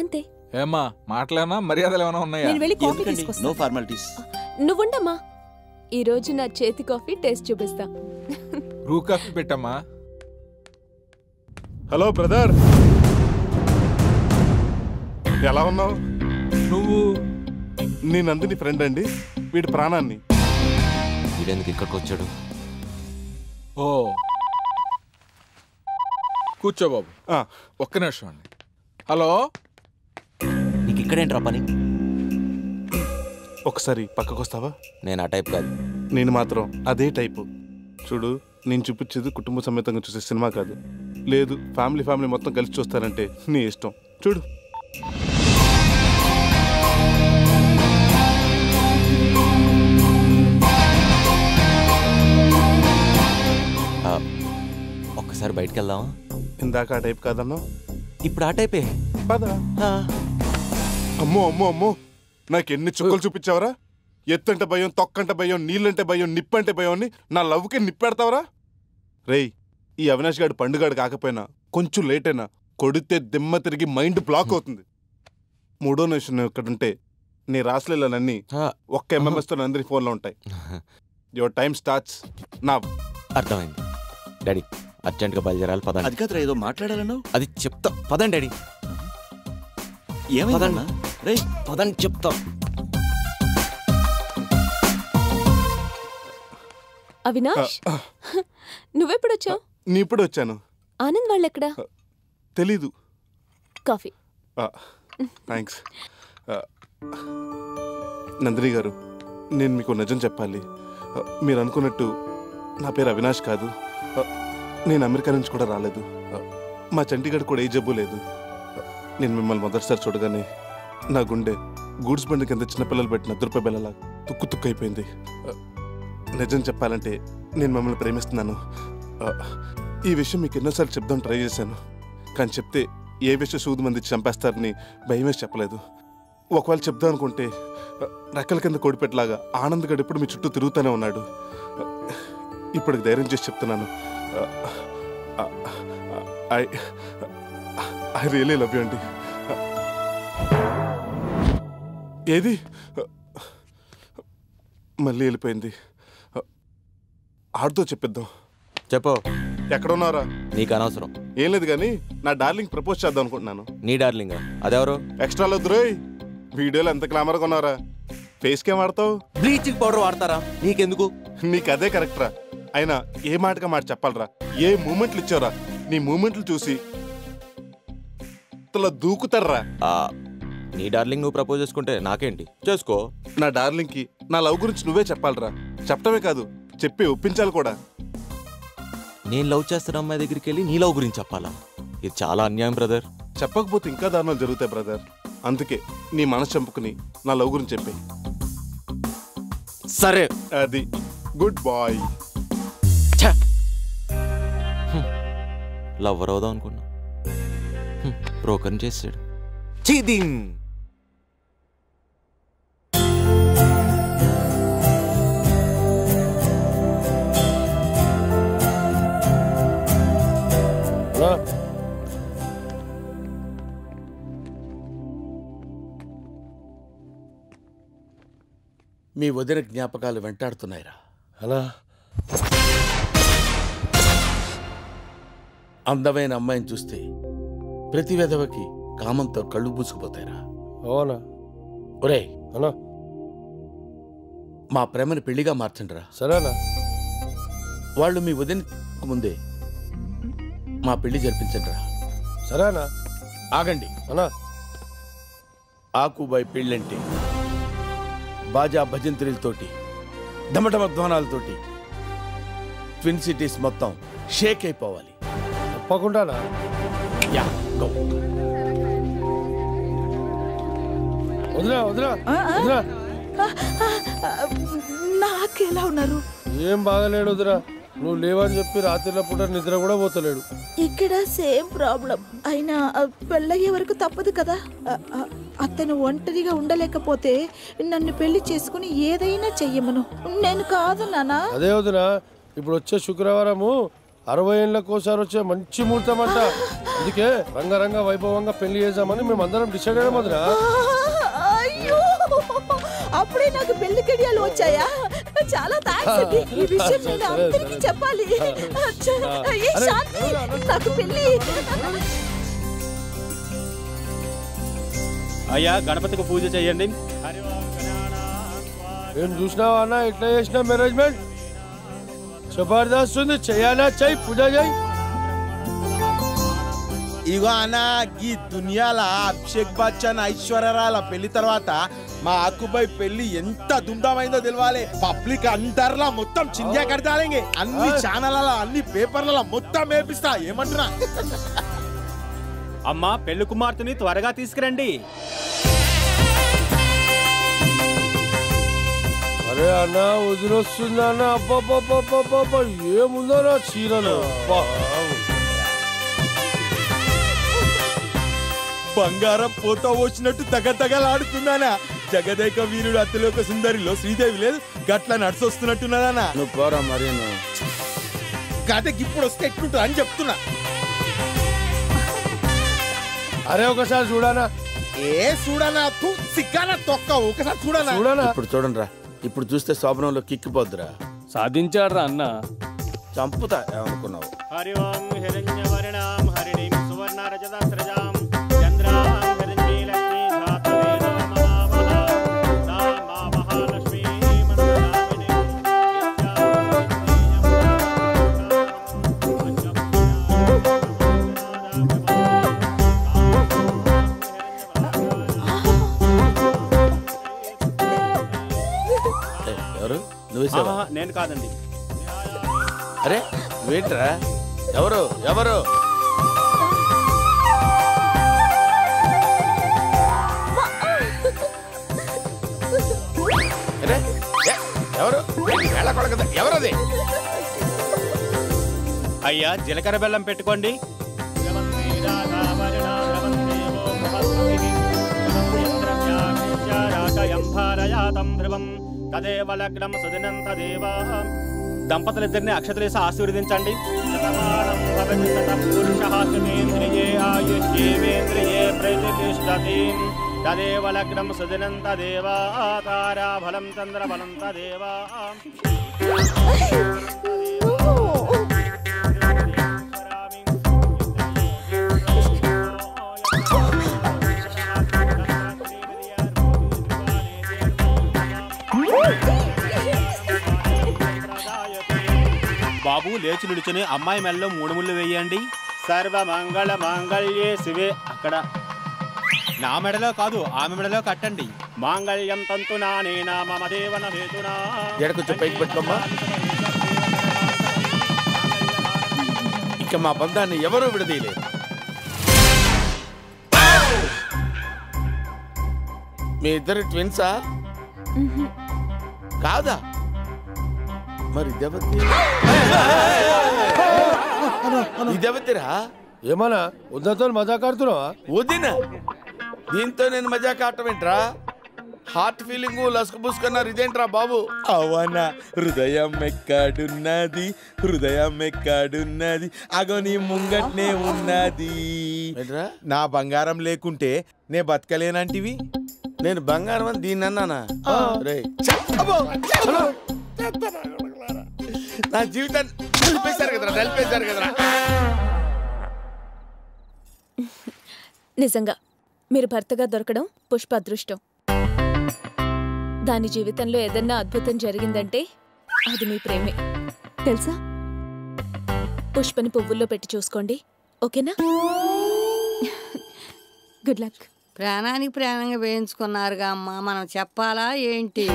అంతే. ఏమ్మా మాటలేనా మర్యాదలు ఏమైనా ఉన్నాయా? నేను వెళ్ళి కాఫీ తీసుకొస్తా. No formalities. నువ్వుండమ్మా, ఈ రోజు నా చేతి కాఫీ టేస్ట్ చూపిస్తా. రూ కాఫీ పెట్టమ్మా. హలో బ్రదర్, ఎలా ఉన్నావు? నువ్వు? నీ నందిని ఫ్రెండ్ అండి, వీడి ప్రాణాన్ని. వీడెందుకు ఇక్కడికి వచ్చాడు? ఓ కూర్చో బాబు. ఒక్క నిమిషం అండి. హలో, నీకు ఇక్కడేంట్రా పని? ఒకసారి పక్కకు వస్తావా? నేను ఆ టైప్ కాదు. నేను మాత్రం అదే టైపు. చూడు, నేను చూపించేది కుటుంబ సమేతంగా చూసే సినిమా కాదు. లేదు, ఫ్యామిలీ మొత్తం కలిసి చూస్తారంటే నీ ఇష్టం. చూడు. ఒక్కసారి బయటికి వెళ్దామా? ఇందాక ఆ టైప్ కాదన్నా, ఇప్పుడు ఆ టైపే. పద. అమ్మో అమ్మో అమ్మో, నాకు ఎన్ని చుక్కలు చూపించావరా? ఎత్తంటే భయం, తొక్కంటే భయం, నీళ్ళంటే భయం, నిప్పంటే భయం అని నా లవ్కి నిప్పెడతావరా? రేయ్, ఈ అవినాష్ గారి పండుగాడు కాకపోయినా కొంచెం లేట్ అయినా కొడితే దిమ్మ తిరిగి మైండ్ బ్లాక్ అవుతుంది. మూడో నిమిషం ఇక్కడుంటే నీ రాసలీలన్నీ ఒక్క ఎంఎంఎస్తో అందరి ఫోన్లో ఉంటాయి. Your time starts now. అర్థమైంది డాడీ. అర్జెంట్గా బయలుదేరాలి, పదండి. అది కాదురా, ఏదో మాట్లాడాలన్నావు. అది చెప్తా, పదండి డాడీ. ఏమైందన్నా? రే పదండి చెప్తా. అవినాష్, నువ్వెప్పుడొచ్చావు? నీ ఇప్పుడు వచ్చాను. ఆనంద్ వాళ్ళెక్కడా? తెలీదు. కాఫీ. థ్యాంక్స్. నందిని గారు, నేను మీకు నిజం చెప్పాలి. మీరు అనుకున్నట్టు నా పేరు అవినాష్ కాదు. నేను అమెరికా నుంచి కూడా రాలేదు. మా చండీగఢ్ కూడా ఏ జబ్బు లేదు. నేను మిమ్మల్ని మొదటిసారి చూడగానే నా గుండె గూడ్స్ బండి కింద చిన్నపిల్లలు పెట్టిన దుర్ప బెల్లలా తుక్కు అయిపోయింది. నిజం చెప్పాలంటే నేను మిమ్మల్ని ప్రేమిస్తున్నాను. ఈ విషయం మీకు ఎన్నోసార్లు చెప్దాం ట్రై చేశాను, కానీ చెప్తే ఏ విషయం సూదు మంది చంపేస్తారని భయమేసి చెప్పలేదు. ఒకవేళ చెప్దాం అనుకుంటే రెక్కల కింద కోడిపెట్టలాగా ఆనంద్ గడు ఎప్పుడు మీ చుట్టూ తిరుగుతూనే ఉన్నాడు. ఇప్పటికి ధైర్యం చేసి చెప్తున్నాను, ఐ రియలీ లవ్ యూ అండి. ఏది మళ్ళీ వెళ్ళిపోయింది. ఆడితో చెప్పిద్దాం. చెప్పు. ఎక్కడ ఉన్నారా? నీకు అనవసరం. ఏం లేదు కానీ నా డార్లింగ్ ప్రపోజ్ చేద్దాం అనుకుంటున్నాను. నీ డార్లింగ్ అదెవరు? ఎక్స్ట్రాలో వద్దురోయ్, వీడియోలో ఎంత గ్లామర్గా ఉన్నారా. ఫేస్ కేం వాడతావు? బ్లీచింగ్ పౌడర్ వాడతారా? నీకెందుకు? నీకు అదే కరెక్ట్ రా. అయినా ఏ మాటగా మాట చెప్పాలరా, ఏ మూమెంట్లు ఇచ్చావురా. నీ మూమెంట్లు చూసి దూకుతారా. నీ డార్లింగ్ నువ్వు ప్రపోజ్ చేసుకుంటే నాకేంటి, చేసుకో. నా డార్లింగ్ కి నా లవ్ గురించి నువ్వే చెప్పాలరా. చెప్పడమే కాదు, చెప్పి ఒప్పించాలి కూడా. నేను లవ్ చేస్తున్న అమ్మాయి దగ్గరికి వెళ్ళి నీ లవ్ గురించి చెప్పాలా? ఇది చాలా అన్యాయం బ్రదర్. చెప్పకపోతే ఇంకా దారుణాలు జరుగుతాయి బ్రదర్. అందుకే నీ మనసు చంపుకుని నా లవ్ గురించి చెప్పే. సరే, అది గుడ్ బాయ్. లవ్వర్ అవుదాం అనుకున్నా, బ్రోకర్ చేసాడు. చీదింగ్. మీ వదిన జ్ఞాపకాలు వెంటాడుతున్నాయిరా. అలా అందమైన అమ్మాయిని చూస్తే ప్రతి విధవకి కామంతో కళ్ళు పూసుకుపోతాయిరా. అవునా? ఒరే అన్నా, మా ప్రేమని పెళ్లిగా మార్చండిరా. సరేనా? వాళ్ళు మీ వదిన ముందే మా పెళ్లి జరిపించండిరా. సరేనా? ఆగండి అన్నా. ఆకుబాయ్ పెళ్ళంటే బాజా భజంత్రీలతోటి, ఢమఢమ ధ్వానాలతోటి ట్విన్ సిటీస్ మొత్తం షేక్ అయిపోవాలి. తప్పకుండానా? Yeah, go. వదినా వదినా వదినా, నాకెలా ఉన్నారు? ఏం బాగాలేడు వదినా. నువ్వు లేవని చెప్పి రాత్రిలో పూట నిద్ర కూడా పోతలేడు. ఇక్కడ సేమ్ ప్రాబ్లం. అయినా పెళ్ళయ్యే వరకు తప్పదు కదా. అతను ఒంటరిగా ఉండలేకపోతే నన్ను పెళ్లి చేసుకుని ఏదైనా చెయ్యమను. నేను కాదు నానా. అదే వదినా, ఇప్పుడు వచ్చే శుక్రవారము 60 ఏళ్ళకోసారి వచ్చే మంచి ముహూర్తం అంట. అందుకే రంగరంగ వైభవంగా పెళ్లి చేద్దామని మేము అందరం డిసైడ్ అయ్యాం వదినా. అయ్యో, అప్పుడే నాకు పెళ్లి కడియాలు వచ్చాయా? చాలా థాంక్స్ అండి. ఈ విషయం నేను అందరికీ చెప్పాలి. ఏ శాంతి, నాకు పెళ్లి. అయ్యా, గణపతికి పూజ చేయండి. ఏం చూసినావా అన్న, ఎట్లా చేసిన మేనేజ్మెంట్ జబర్దస్త్ ఉంది. చెయ్యాలా? చెయ్యి, పూజ చెయ్యి. ఇగో అన్న, ఈ దునియాల అభిషేక్ బచ్చన్ ఐశ్వర్యరాల పెళ్లి తర్వాత మా ఆకుబాయ్ పెళ్లి ఎంత దుమ్దామైందో తెలవాలి. పబ్లిక్ అందరిలా మొత్తం చింధ్యా కడతాలింగే. అన్ని ఛానళ్ళ, అన్ని పేపర్ల మొత్తం వేపిస్తా. ఏమంటున్నా? అమ్మా, పెళ్లి కుమార్తెని త్వరగా తీసుకురండి. అరే అన్న, వదిలొస్తుందా అన్న? అబ్బా, ఏముందో నా చీరలో. బంగారం పోత వచ్చినట్టు తగతగలాడుతుందానా. జగదేక వీరుడు అతిలోక సుందరిలో శ్రీదేవి లేదు, గట్ల నడిచొస్తున్నట్టున్నదానా. నువ్వు పోరా మరి. గదకి ఇప్పుడు వస్తే ఎట్లుంటుంది అని చెప్తున్నా. అరే ఒకసారి చూడనా. ఏ చూడనా? తూ సిగ్గానా తొక్క. ఒకసారి చూడనా. ఇప్పుడు చూడండి రా. ఇప్పుడు చూస్తే శోభనంలో కిక్కిపోద్దురా. సాధించాడ్రా అన్న. చంపుతా ఏమనుకున్నావు? హరి ఓం హిరణ్యవర్ణాం హరిణీం సువర్ణ రజతస్రజాం చంద్రాం హిరణ్యీ లక్ష్మీ ధాత్రే నమః సా మహాలక్ష్మీ మంత్రామిని ఎవరు? నువ్వేసావా? నేను కాదండి. అరే నువ్వేంట్రా? ఎవరు ఎవరు? ఎవరు? ఎవరది? అయ్యా, జీలకర్ర బెల్లం పెట్టుకోండి. దంపతులిద్దరిని అక్షతలేసి ఆశీర్వదించండి. తదేవ లగ్నం సుదినం తదేవ తారాఫలం చంద్రఫలం తదేవ. లేచి నిలుచుని అమ్మాయి మెడలో 3 ముళ్ళు వేయండి. సర్వ మంగళ మాంగళ్యే శివే. అక్కడ నా మెడలో కాదు, ఆమె మెడలో కట్టండి. మాంగళ్యం తంతునా నేనా మమ దేవన హేతునా. కొంచెం పైకి పెట్టుకోమ్మా. ఇక మా బంధాన్ని ఎవరూ విడదీయలేరు. మీ ఇద్దరు ట్విన్సా? కాదా? మరి ఇదెవతిరా? ఏమన్నా వద్దతో మజాక్ ఆడుతున్నావా? వదిన దీంతో నేను మజాక్ ఆడటం ఏంట్రా? హార్ట్ ఫీలింగ్ లస్కు పుసుకున్నారు ఇదేంట్రా బాబు? అవనా హృదయం ఎక్కడున్నది, హృదయం ఎక్కడున్నది, అగో నీ ముంగట్నే ఉన్నది. నా బంగారం లేకుంటే నే బతకలేనంటివి. నేను బంగారం అని దీన్ని అన్నానా? నా జీవితాన్ని నలిపేశారు కదరా. నిజంగా మీరు భర్తగా దొరకడం పుష్ప అదృష్టం. దాని జీవితంలో ఏదన్నా అద్భుతం జరిగిందంటే అది మీ ప్రేమే తెలుసా. పుష్పని పువ్వుల్లో పెట్టి చూసుకోండి, ఓకేనా? Good luck. ప్రాణానికి ప్రాణంగా వేయించుకున్నారుగా అమ్మా, మనం చెప్పాలా ఏంటి?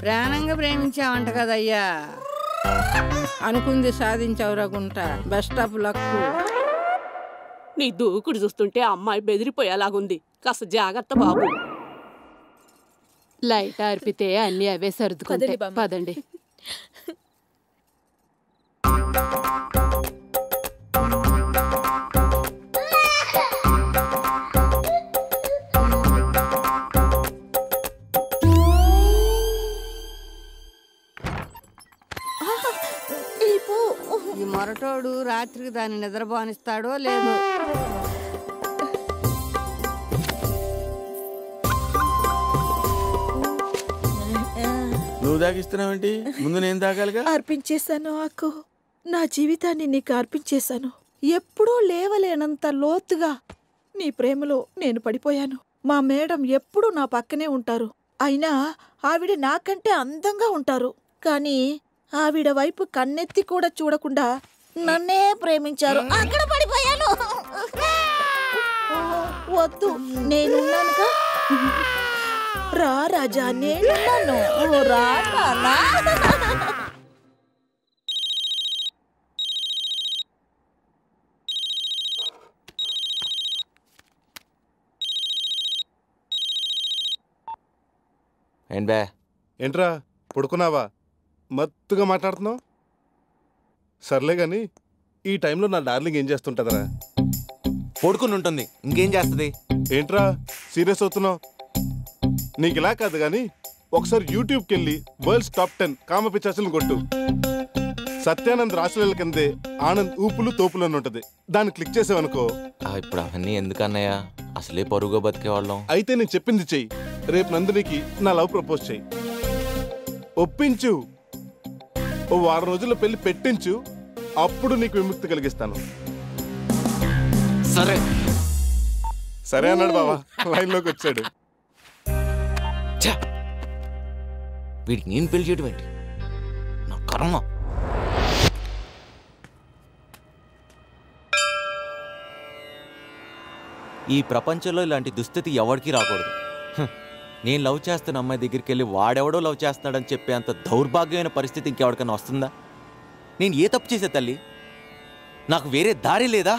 ప్రాణంగా ప్రేమించావంట కదయ్యా. అనుకుంది సాధించావు రగుంట. Best of luck. నీ దూకుడు చూస్తుంటే అమ్మాయి బెదిరిపోయేలాగుంది. కాస్త జాగ్రత్త బాబు. లైట్ అర్పితే అన్ని అవే సర్దుకుంటాయి. పదండి. ఈ మొరటోడు రాత్రికి దాన్ని నిద్రపోనిస్తాడో లేదో. నువ్వు దాగిస్తున్నావేంటి? ముందు నేను తాగాలిగా. అర్పించేశాను ఆకు. నా జీవితాన్ని నీకు అర్పించేశాను. ఎప్పుడూ లేవలేనంత లోతుగా నీ ప్రేమలో నేను పడిపోయాను. మా మేడం ఎప్పుడూ నా పక్కనే ఉంటారు. అయినా ఆవిడ నాకంటే అందంగా ఉంటారు. కానీ ఆవిడ వైపు కన్నెత్తి కూడా చూడకుండా నన్నే ప్రేమించారు. అక్కడ పడిపోయాను. వద్దు, నేనున్నానుగా. రా రాజా, నేనున్నాను. రా నాన్నా. ఏంట్రా పడుకున్నావా? మత్తుగా మాట్లాడుతున్నావు. సర్లే గాని ఈ టైంలో నా డార్లింగ్ ఏం చేస్తుంటదరా? పడుకుని ఉంటుంది, ఇంకేం చేస్తుంది? ఏంట్రా సీరియస్ అవుతున్నావు? నీకు ఇలా కాదు గాని ఒకసారి యూట్యూబ్కి వెళ్ళి వరల్డ్స్ టాప్ 10 కామ పిచ్చాసులను కొట్టు. సత్యానంద్ రాసుల కిందే ఆనంద్ ఊపులు తోపులు అని ఉంటది. దాన్ని క్లిక్ చేసావనుకో. ఇప్పుడు అవన్నీ ఎందుకన్నయ్య? అసలే పరువుగా బతికేవాళ్ళం. అయితే నేను చెప్పింది చెయ్యి. రేపు నందినికి నా లవ్ ప్రపోజ్ చెయ్యి. ఒప్పించు. ఓ వారం రోజుల్లో పెళ్లి పెట్టించు. అప్పుడు నీకు విముక్తి కలిగిస్తాను. సరే సరే అన్నాడు బావా. లైన్లోకి వచ్చాడు. వీడికి నేను పెళ్లి చేయడం ఏంటి? నా కర్మ. ఈ ప్రపంచంలో ఇలాంటి దుస్థితి ఎవరికి రాకూడదు. నేను లవ్ చేస్తున్న అమ్మాయి దగ్గరికి వెళ్ళి వాడెవడో లవ్ చేస్తున్నాడని చెప్పే అంత దౌర్భాగ్యమైన పరిస్థితి ఇంకెవరికైనా వస్తుందా? నేను ఏ తప్పు చేసే తల్లి? నాకు వేరే దారి లేదా?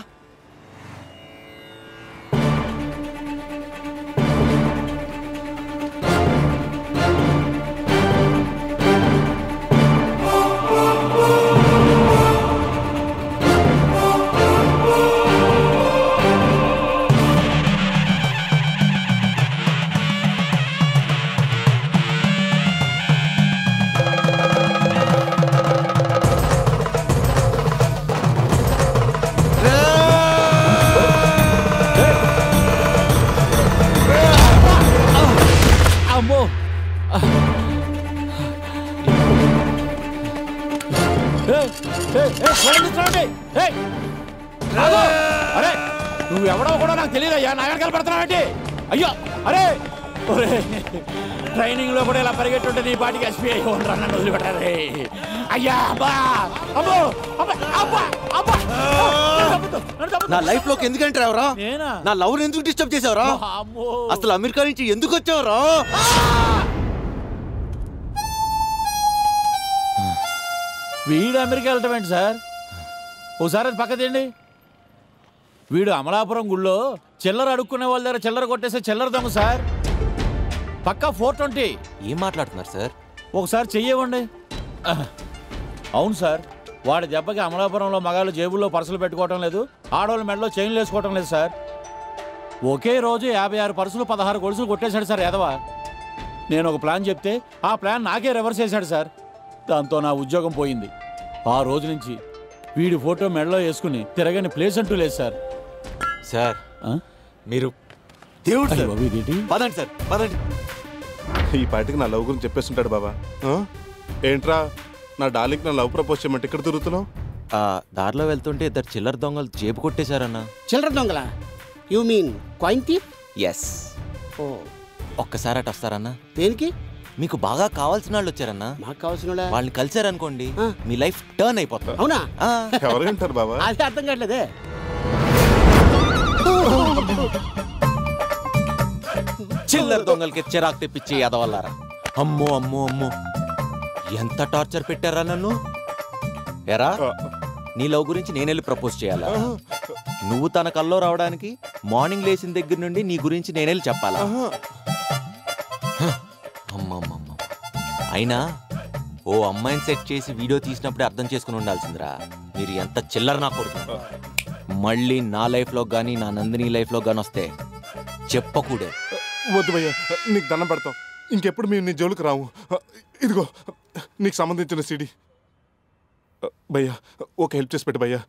అరే నువ్వెవడో కూడా నాకు తెలియదయ్యా. నా వెనకాల పడుతున్నావేంటి? అయ్యో అరే ట్రైనింగ్ లో కూడా ఇలా పరిగెట్టుంటే నీ పాటికి ఎస్పీ అయ్యి ఉండరా, నన్ను వదిలిపెట్టారే. అయ్యా అబ్బా అబ్బో అబ్బా. నా లైఫ్ లోకి ఎందుకంటే రావరా? నా లవ్ ఎందుకు డిస్టర్బ్ చేసావరా? అసలు అమెరికా నుంచి ఎందుకు వచ్చావరా? వీడు అమెరికా వెళ్ళటం ఏంటి సార్? ఓసారి అది పక్క తీయండి. వీడు అమలాపురం గుళ్ళో చిల్లర అడుక్కునే వాళ్ళ దగ్గర చిల్లర కొట్టేసే చిల్లర దొంగ సార్. పక్కా 420. ఏం మాట్లాడుతున్నారు సార్? ఒకసారి చెయ్యవండి. అవును సార్, వాడి దెబ్బకి అమలాపురంలో మగాళ్ళు జేబుల్లో పర్సులు పెట్టుకోవటం లేదు, ఆడవాళ్ళ మెడలో చైన్లు వేసుకోవటం లేదు సార్. ఒకే రోజు 56 పర్సులు 16 గొలుసులు కొట్టేశాడు సార్ యాదవ. నేను ఒక ప్లాన్ చెప్తే ఆ ప్లాన్ నాకే రివర్స్ చేశాడు సార్. దాంతో నా ఉద్యోగం పోయింది. ఆ రోజు నుంచి వీడి ఫోటో మెడలో వేసుకుని తిరగని ప్లేస్ అంటూ లేదు సార్. సార్ మీరు దేవుడు సార్. పదండి సార్ పదండి. ఈ పాటికి నా లవ్ గురించి చెప్పేస్తుంటాడు బాబా. ఏంట్రా నా డార్లింగ్ నా లవ్ ప్రపోజ్ చేయమంటే ఇక్కడ తిరుగుతున్నావు? దారిలో వెళ్తుంటే ఇద్దరు చిల్లర దొంగలు జేబు కొట్టేశారన్నా. చిల్లర దొంగలా? You mean coin thief? Yes. ఒక్కసారి అటు వస్తారన్నా? దేనికి? మీకు బాగా కావాల్సిన వాళ్ళు వచ్చారన్నా. మాకు కావాల్సిన వాళ్ళని కలిసారనుకోండి మీ లైఫ్ టర్న్ అయిపోతుంది. అవునా? ఎవరంటారు బాబా? అది అర్థం కావట్లేదే. చిల్లర దొంగలకి చిరాకు తెప్పించి ఎదవల్లారా. అమ్మో అమ్మో అమ్మో ఎంత టార్చర్ పెట్టారా నన్ను. ఎరా నీ లవ్ గురించి నేనెళ్ళి ప్రపోజ్ చేయాలా? నువ్వు తన కల్లో రావడానికి మార్నింగ్ లేచిన దగ్గర నుండి నీ గురించి నేనెళ్ళి చెప్పాలా? అమ్మమ్మమ్మ. అయినా ఓ అమ్మాయిని సెట్ చేసి వీడియో తీసినప్పుడే అర్థం చేసుకుని ఉండాల్సిందిరా మీరు ఎంత చిల్లర నా కొడుకు. మళ్ళీ నా లైఫ్లో కానీ నా నందిని లైఫ్లో కానీ వస్తే చెప్పకూడే. వద్దు భయ్యా, నీకు దండం పెడతాం. ఇంకెప్పుడు మేము నీ జోలికి రావు. ఇదిగో నీకు సంబంధించిన సిడి. భయ్యా ఒక హెల్ప్ చేసి పెట్టు భయ్యా.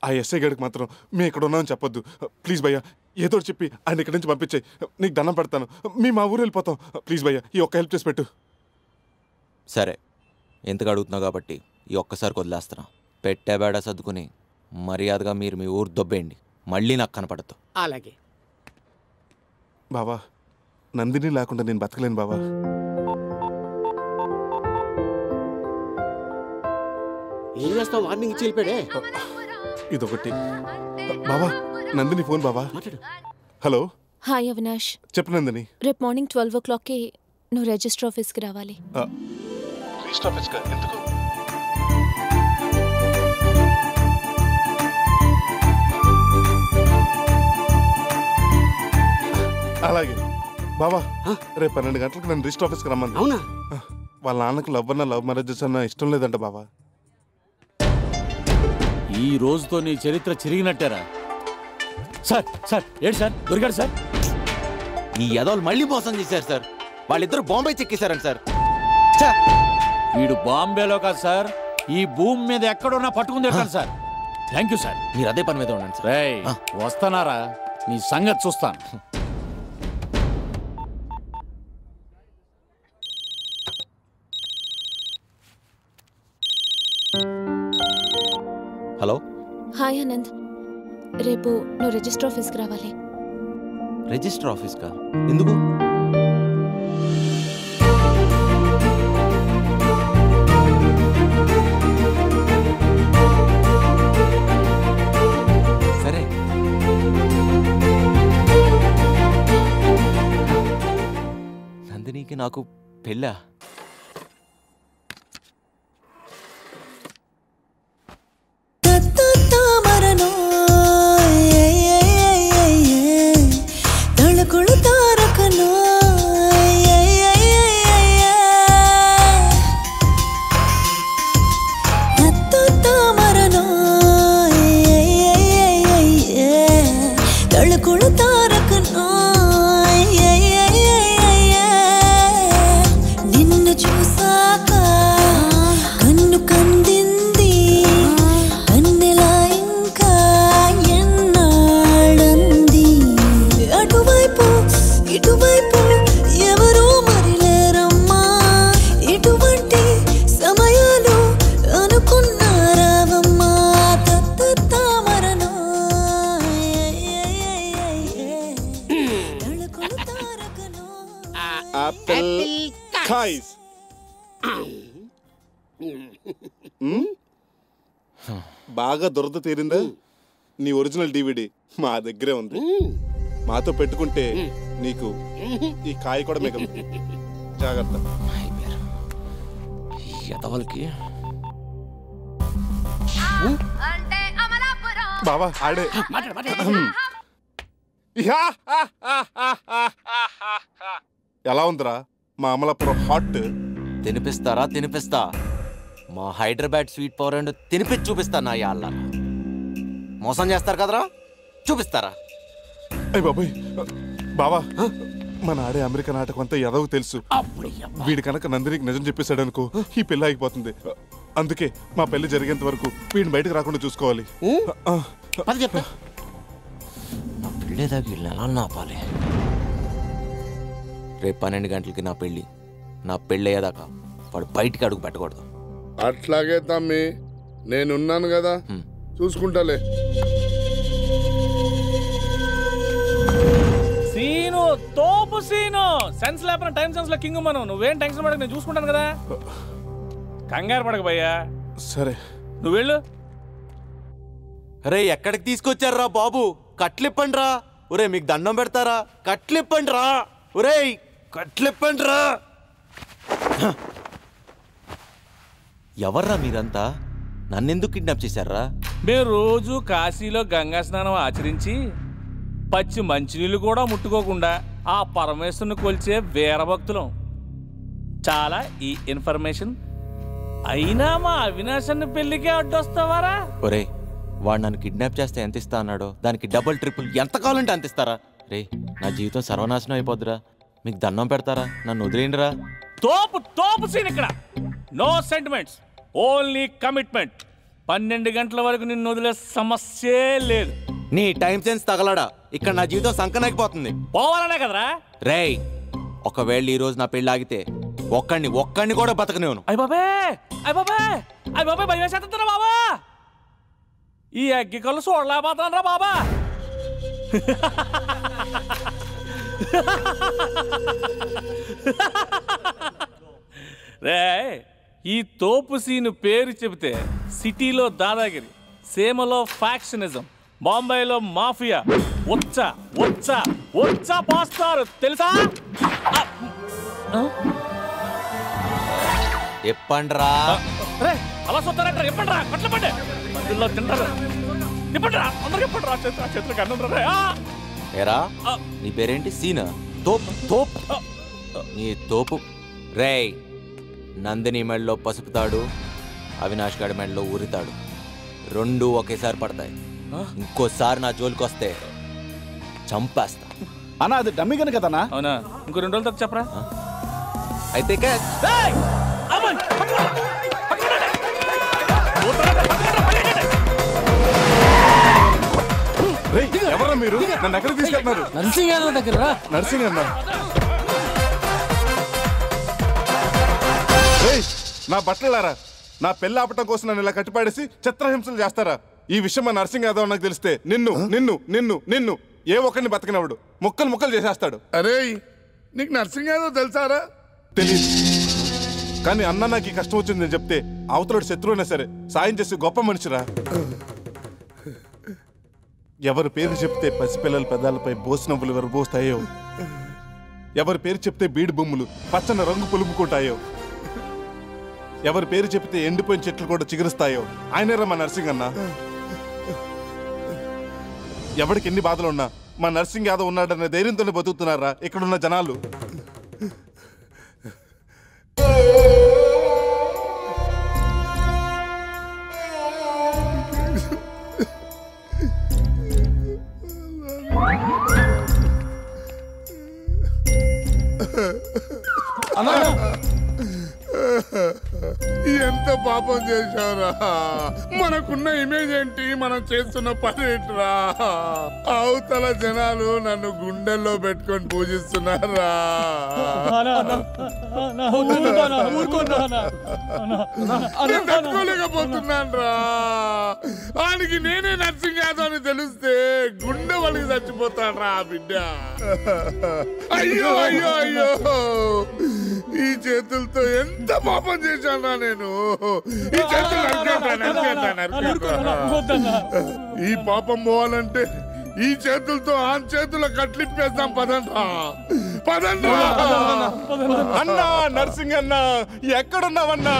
ఆ ఎస్ఐ గడికి మాత్రం మేము ఇక్కడ ఉన్నామని చెప్పొద్దు ప్లీజ్ భయ్యా. ఏదో చెప్పి ఆయన ఇక్కడి నుంచి పంపించాయి. నీకు దండం పెడతాను. మేము మా ఊరు వెళ్ళిపోతాం. ప్లీజ్ భయ్యా ఈ ఒక్క హెల్ప్ చేసి పెట్టు. సరే ఎంతగా అడుగుతున్నావు కాబట్టి ఈ ఒక్కసారి వదిలేస్తున్నా. పెట్టే బేడ సర్దుకుని మర్యాదగా మీరు మీ ఊరు దొబ్బేయండి. మళ్ళీ నాకు కనపడతావు. అలాగే బావా. నందిని లేకుండా నేను బతకలేను బావా. ఏం చేస్తావు? మార్నింగ్ ఇచ్చి వెళ్ళిపోయాడే. ఇదొకటి బావా. నందిని ఫోన్ బావా. హలో. హాయ్ అవినాష్. చెప్పు నందిని. రేపు మార్నింగ్ 12 o'clockకి నువ్వు రిజిస్టర్ ఆఫీస్కి రావాలి. రిజిస్టర్ ఆఫీస్కా? ఎందుకు? అలాగే బావా. రేపు 12 గంటలకు నన్ను రిజిస్టర్ ఆఫీస్కి రమ్మంది. అవునా? వాళ్ళ నాన్నకు లవ్ అన్న లవ్ మ్యారేజెస్ అన్న ఇష్టం లేదంట బావా. ఈ రోజుతో నీ చరిత్ర చిరిగినట్టారా? సార్ సార్ ఏంటి సార్ దొరికాడు సార్? ఈ యదవులు మళ్ళీ మోసం చేశారు సార్. వాళ్ళిద్దరు బాంబే చెక్కేశారంట సార్. వీడు బాంబేలో కాదు సార్, ఈ భూమి మీద ఎక్కడున్నా పట్టుకుని తింటాను సార్. Thank you sir. మీరు అదే పని మీద ఉండండి సార్. రేయ్ వస్తానారా? నీ సంగతి చూస్తాను. హలో. హాయ్ ఆనంద్. రేపు నువ్వు రిజిస్టర్ ఆఫీస్కి రావాలి. రిజిస్టర్ ఆఫీస్కా? ఎందుకు? సరే. నందినికి నాకు పెళ్ళా? ನಿನ್ನ ఖాయిస్. బాగా దురద తీరిందా? నీ ఒరిజినల్ డివిడి మా దగ్గరే ఉంది. మాతో పెట్టుకుంటే నీకు ఈ కాయ కూడా మిగలదు. జాగ్రత్త. బాబా ఆడే ఎలా ఉందిరా మా అమలాపురం హాట్? తినిపిస్తా. మా హైదరాబాద్ స్వీట్ పవర్ అండ్ తినిపించి చూపిస్తా. నా యాళ్ళ మోసం చేస్తారు కదరా, చూపిస్తారా? అయ్య బాబాయ్ బావా, మన ఆడే అమెరికా నాటకం అంతా ఎదవు తెలుసు. వీడి కనుక నందినికి నిజం చెప్పేశాడు అనుకో, ఈ పెళ్లి ఆగిపోతుంది. అందుకే మా పెళ్లి జరిగేంత వరకు వీడిని బయటకు రాకుండా చూసుకోవాలి. ఆపాలి. రేపు 12 గంటలకి నా పెళ్లి. నా పెళ్ళి అయ్యేదాకా వాడు బయటికి అడుగు పెట్టకూడదు. అట్లాగే తమ్మి, నేనున్నాను కదా, చూసుకుంటాలే. సీను తోపు సీను. సెన్స్ లేకపోయినా టైం సెన్స్ లో కింగ్ మనం. నువ్వేం టెన్షన్ పడక, నేను చూసుకుంటాను కదా. కంగారు పడక భయ్యా. సరే నువ్వు వెళ్ళు. రే ఎక్కడికి తీసుకొచ్చారా బాబు? కట్లిప్పండి రా. ఒరే మీకు దండం పెడతారా? కట్లిప్పండి రా. ఒరే కట్లిప్పండి రా. ఎవర్రా మీరంతా? నన్నెందుకు కిడ్నాప్ చేశారా? మేము రోజు కాశీలో గంగా స్నానం ఆచరించి పచ్చి మంచినీళ్ళు కూడా ముట్టుకోకుండా ఆ పరమేశ్వరుని కొలిచే వీరభక్తులం. చాలా ఈ ఇన్ఫర్మేషన్ అయినా మా అవినాశాన్ని పెళ్లికే అడ్డొస్తావారా? ఒరే వాడు నన్ను కిడ్నాప్ చేస్తే ఎంత ఇస్తా అన్నాడో దానికి డబుల్ ట్రిపుల్ ఎంత కావాలంటే అంత ఇస్తారా? రే నా జీవితం సర్వనాశనం అయిపోద్దురా. మీకు దండం పెడతారా? నన్ను వదిలేండిరా. తోపు సీన్ ఇక్కడ. No sentiments, only commitment. 12 గంటల వరకు నిన్ను వదిలే సమస్యే లేదు. నీ టైం సెన్స్ తగలడా? ఇక్కడ నా జీవితం సంకనాగిపోతుంది. పోవాలనే కదరా? రే ఒకవేళ ఈ రోజు నా పెళ్లి ఆగితే ఒక్కడిని కూడా బతకనేవును. అయ్య బాబే భయం వేసేస్తారా బాబా? ఈ అగ్గి కళ్ళు చూడలేకపోతానరా బాబా. రే ఈ తోపు సీను పేరు చెబితే సిటీలో దాదాగిరి, సీమలో ఫ్యాక్షనిజం, బాంబేలో మాఫియా వచ్చా పోస్తారు తెలుసా? ఎప్పండ్రా అలా చూస్తారంటారు. ఎప్పండ్రా కట్లపండి మధ్యలో తింటారు. ఇప్పండ్రా అందరికి ఇప్పండ్రా చేతులకు అన్నం రా. ఏరా నీ పేరేంటి? సీనా? తోపు నీ తోపు. రేయ్ నందిని మెడలో పసుపుతాడు, అవినాష్ గాడి మెడలో ఊరితాడు. 2 ఒకేసారి పడతాయి. ఇంకోసారి నా జోలికి వస్తే చంపేస్తా. అన్నా అది డమ్మి కనుక కదన్నా. అవునా? ఇంకో 2 రోజులు తక్కువ చెప్పరా. అయితే ఎవరా మీరు? నన్ను ఎక్కడ తీసుకెళ్తున్నారు? నర్సింగ్ అన్న దగ్గర. నర్సింగ్ అన్న నా బట్టలారా, నా పెళ్లి ఆపటం కోసం నన్ను ఇలా కట్టిపాడేసి చిత్రహింసలు చేస్తారా? ఈ విషయం మా నర్సింగ్ యాదవ్ నాకు తెలిస్తే నిన్ను ఏ ఒక్కడిని బతకనివాడు, ముక్కలు చేసేస్తాడు. అరే నీకు నర్సింగ్ యాదవ్ తెలుసారా? తెలియదు. కానీ అన్న నాకు ఈ కష్టం వచ్చింది నేను చెప్తే అవతలడు శత్రువునే సరే సాయం చేసి గొప్ప మనిషిరా. ఎవరి పేరు చెప్తే పసిపిల్లల పెదాలపై బోసినవ్వులు విరబోస్తాయో, ఎవరి పేరు చెప్తే బీడి బొమ్మలు పచ్చని రంగు పులుముకుంటాయో, ఎవరి పేరు చెప్తే ఎండిపోయిన చెట్లు కూడా చిగురుస్తాయో ఆయనేరా మా నర్సింగ్ అన్న. ఎవరికి ఎన్ని బాధలున్నా మా నర్సింగ్ యాదవ్ ఉన్నాడనే ధైర్యంతోనే బతుకుతున్నారా ఇక్కడున్న జనాలు. ఎంత పాపం చేశారా? మనకున్న ఇమేజ్ ఏంటి, మనం చేస్తున్న పని ఏంట్రా? అవతల జనాలు నన్ను గుండెల్లో పెట్టుకొని పూజిస్తున్నారా? తట్టుకోలేకపోతున్నాను రా. ఆ వానికి నేనే నర్సింగ్ యాదవ్ అని తెలిస్తే గుండె వాళ్ళకి చచ్చిపోతాడు రా బిడ్డ. అయ్యో అయ్యో అయ్యో, ఈ చేతులతో ఎంత పాపం చేశానా నేను. ఈ చేతులు ఈ పాపం పోవాలంటే ఈ చేతులతో ఆ చేతుల కట్లిప్పేస్తాం. పదండ్రా పదండ్రా. అన్నా నర్సింగ్ అన్నా, ఎక్కడున్నావన్నా?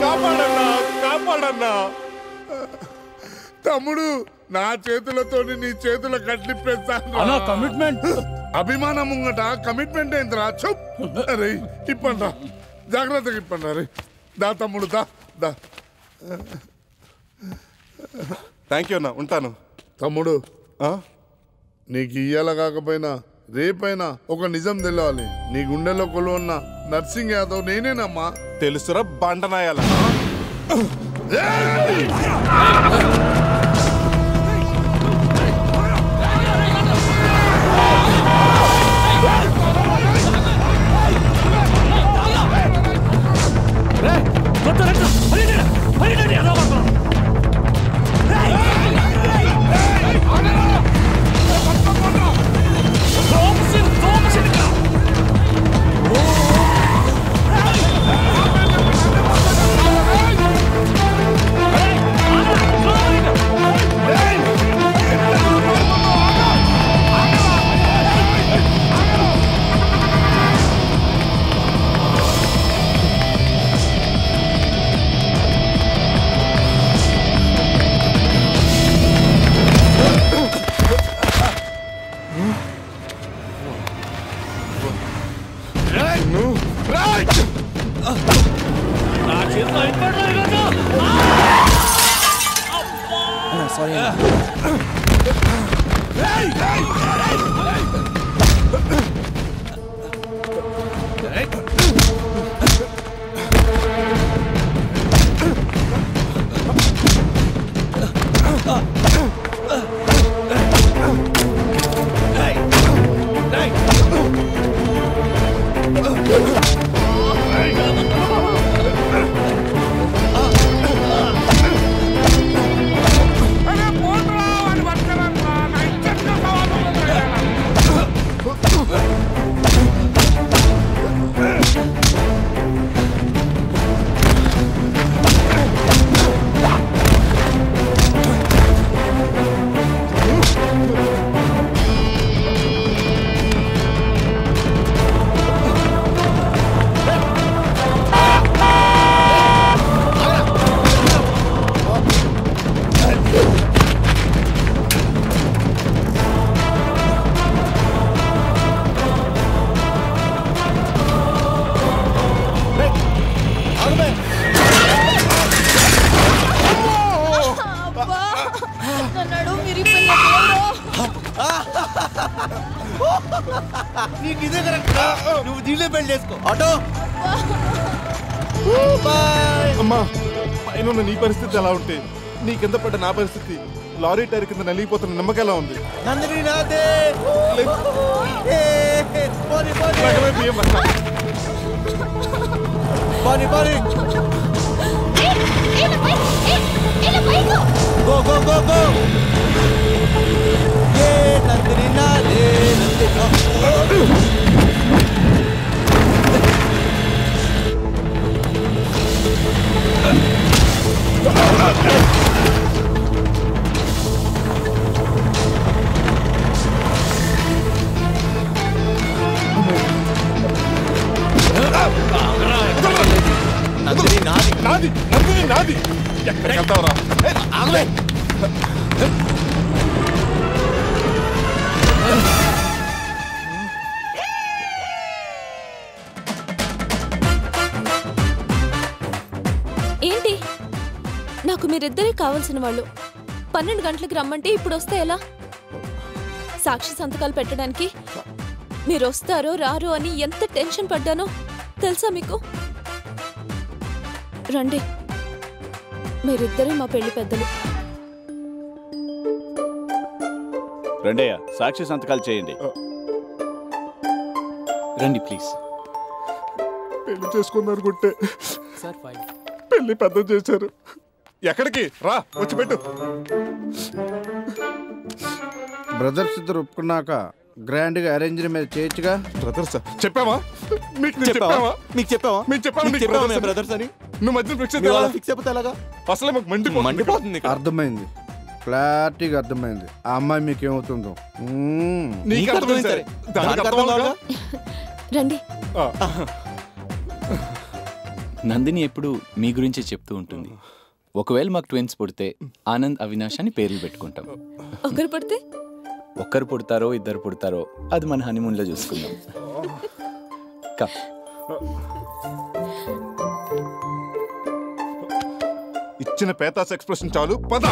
కాపాడన్నా కాపాడన్నా. తమ్ముడు, నా చేతులతో నీ చేతుల కట్లిప్పేస్తాను. కమిట్మెంట్ అభిమానం ఉంగట కమిట్మెంట్ ఏంద్రా? చెప్. అరే ఇప్పండ్రా, జాగ్రత్తగా ఇప్పండ్రా. రే దా తమ్ముడు, దా దా. థ్యాంక్ యూ అన్నా, ఉంటాను. తమ్ముడు, నీకు ఇయ్యాల కాకపోయినా రేపైనా ఒక నిజం తెలవాలి. నీ గుండెలో కొలువున్న నర్సింగ్ యాదవ్ నేనేనమ్మా. తెలుసురా బండనాయాల. నువ్వు దీనిలో పెళ్లి చేసుకో. ఆటో అమ్మా, పైన నీ పరిస్థితి ఎలా ఉంటే నీ కింద పడ్డ నా పరిస్థితి లారీ టైర్ కింద నలిగిపోతున్న నమ్మకం ఎలా ఉంది? నందిని నాదే. Go go go go. Nandini నాదే. నందిని నాది. నాది నందిని నాది. ఎక్కడికి వెళ్తావురా? ఏంటి? నాకు మీరిద్దరే కావాల్సిన వాళ్ళు. 12 గంటలకు రమ్మంటే ఇప్పుడు వస్తే ఎలా? సాక్షి సంతకాలు పెట్టడానికి మీరు వస్తారో రారో అని ఎంత టెన్షన్ పడ్డానో తెలుసా మీకు? రండి, మీరిద్దరే మా పెళ్లి పెద్దలు. రండయ్య, సాక్షి సంతకాలు చేయండి. రండి ప్లీజ్. పెళ్లి చేసుకున్నారు గుట్టే, పెళ్లి పెద్ద చేశారు. ఎక్కడికి రా, వచ్చి పెట్టు. బ్రదర్స్ ఇద్దరు ఒప్పుకున్నాక గ్రాండ్ గా అరేంజ్ మీద చేయొచ్చుగా. బ్రదర్స్ చెప్పావా? మీకు చెప్పావా? మీకు చెప్పావా? మీకు చెప్పావా బ్రదర్స్ అని? నువ్వు మధ్య ఫిక్స్ ఫిక్స్ అయిపోతే ఎలాగా? అసలే మాకు మండిపోతుంది. అర్థమైంది, క్లారిటీగా అర్థమైంది. ఆ అమ్మాయి మీకేమవుతుందో. నీకు అర్థమైంది సరే, దానికి అర్థం కాదుగా? రండి. నందిని ఎప్పుడు మీ గురించే చెప్తూ ఉంటుంది. ఒకవేళ మాకు ట్విన్స్ పుడితే ఆనంద్ అవినాష్ అని పేర్లు పెట్టుకుంటాం. ఒకరు పుడితే ఒక్కరు పుడతారో ఇద్దరు పుడతారో అది మన హనీమూన్లో చూసుకుందాం. ఇచ్చిన పేతాస్ ఎక్స్ప్రెషన్ చాలు, పద.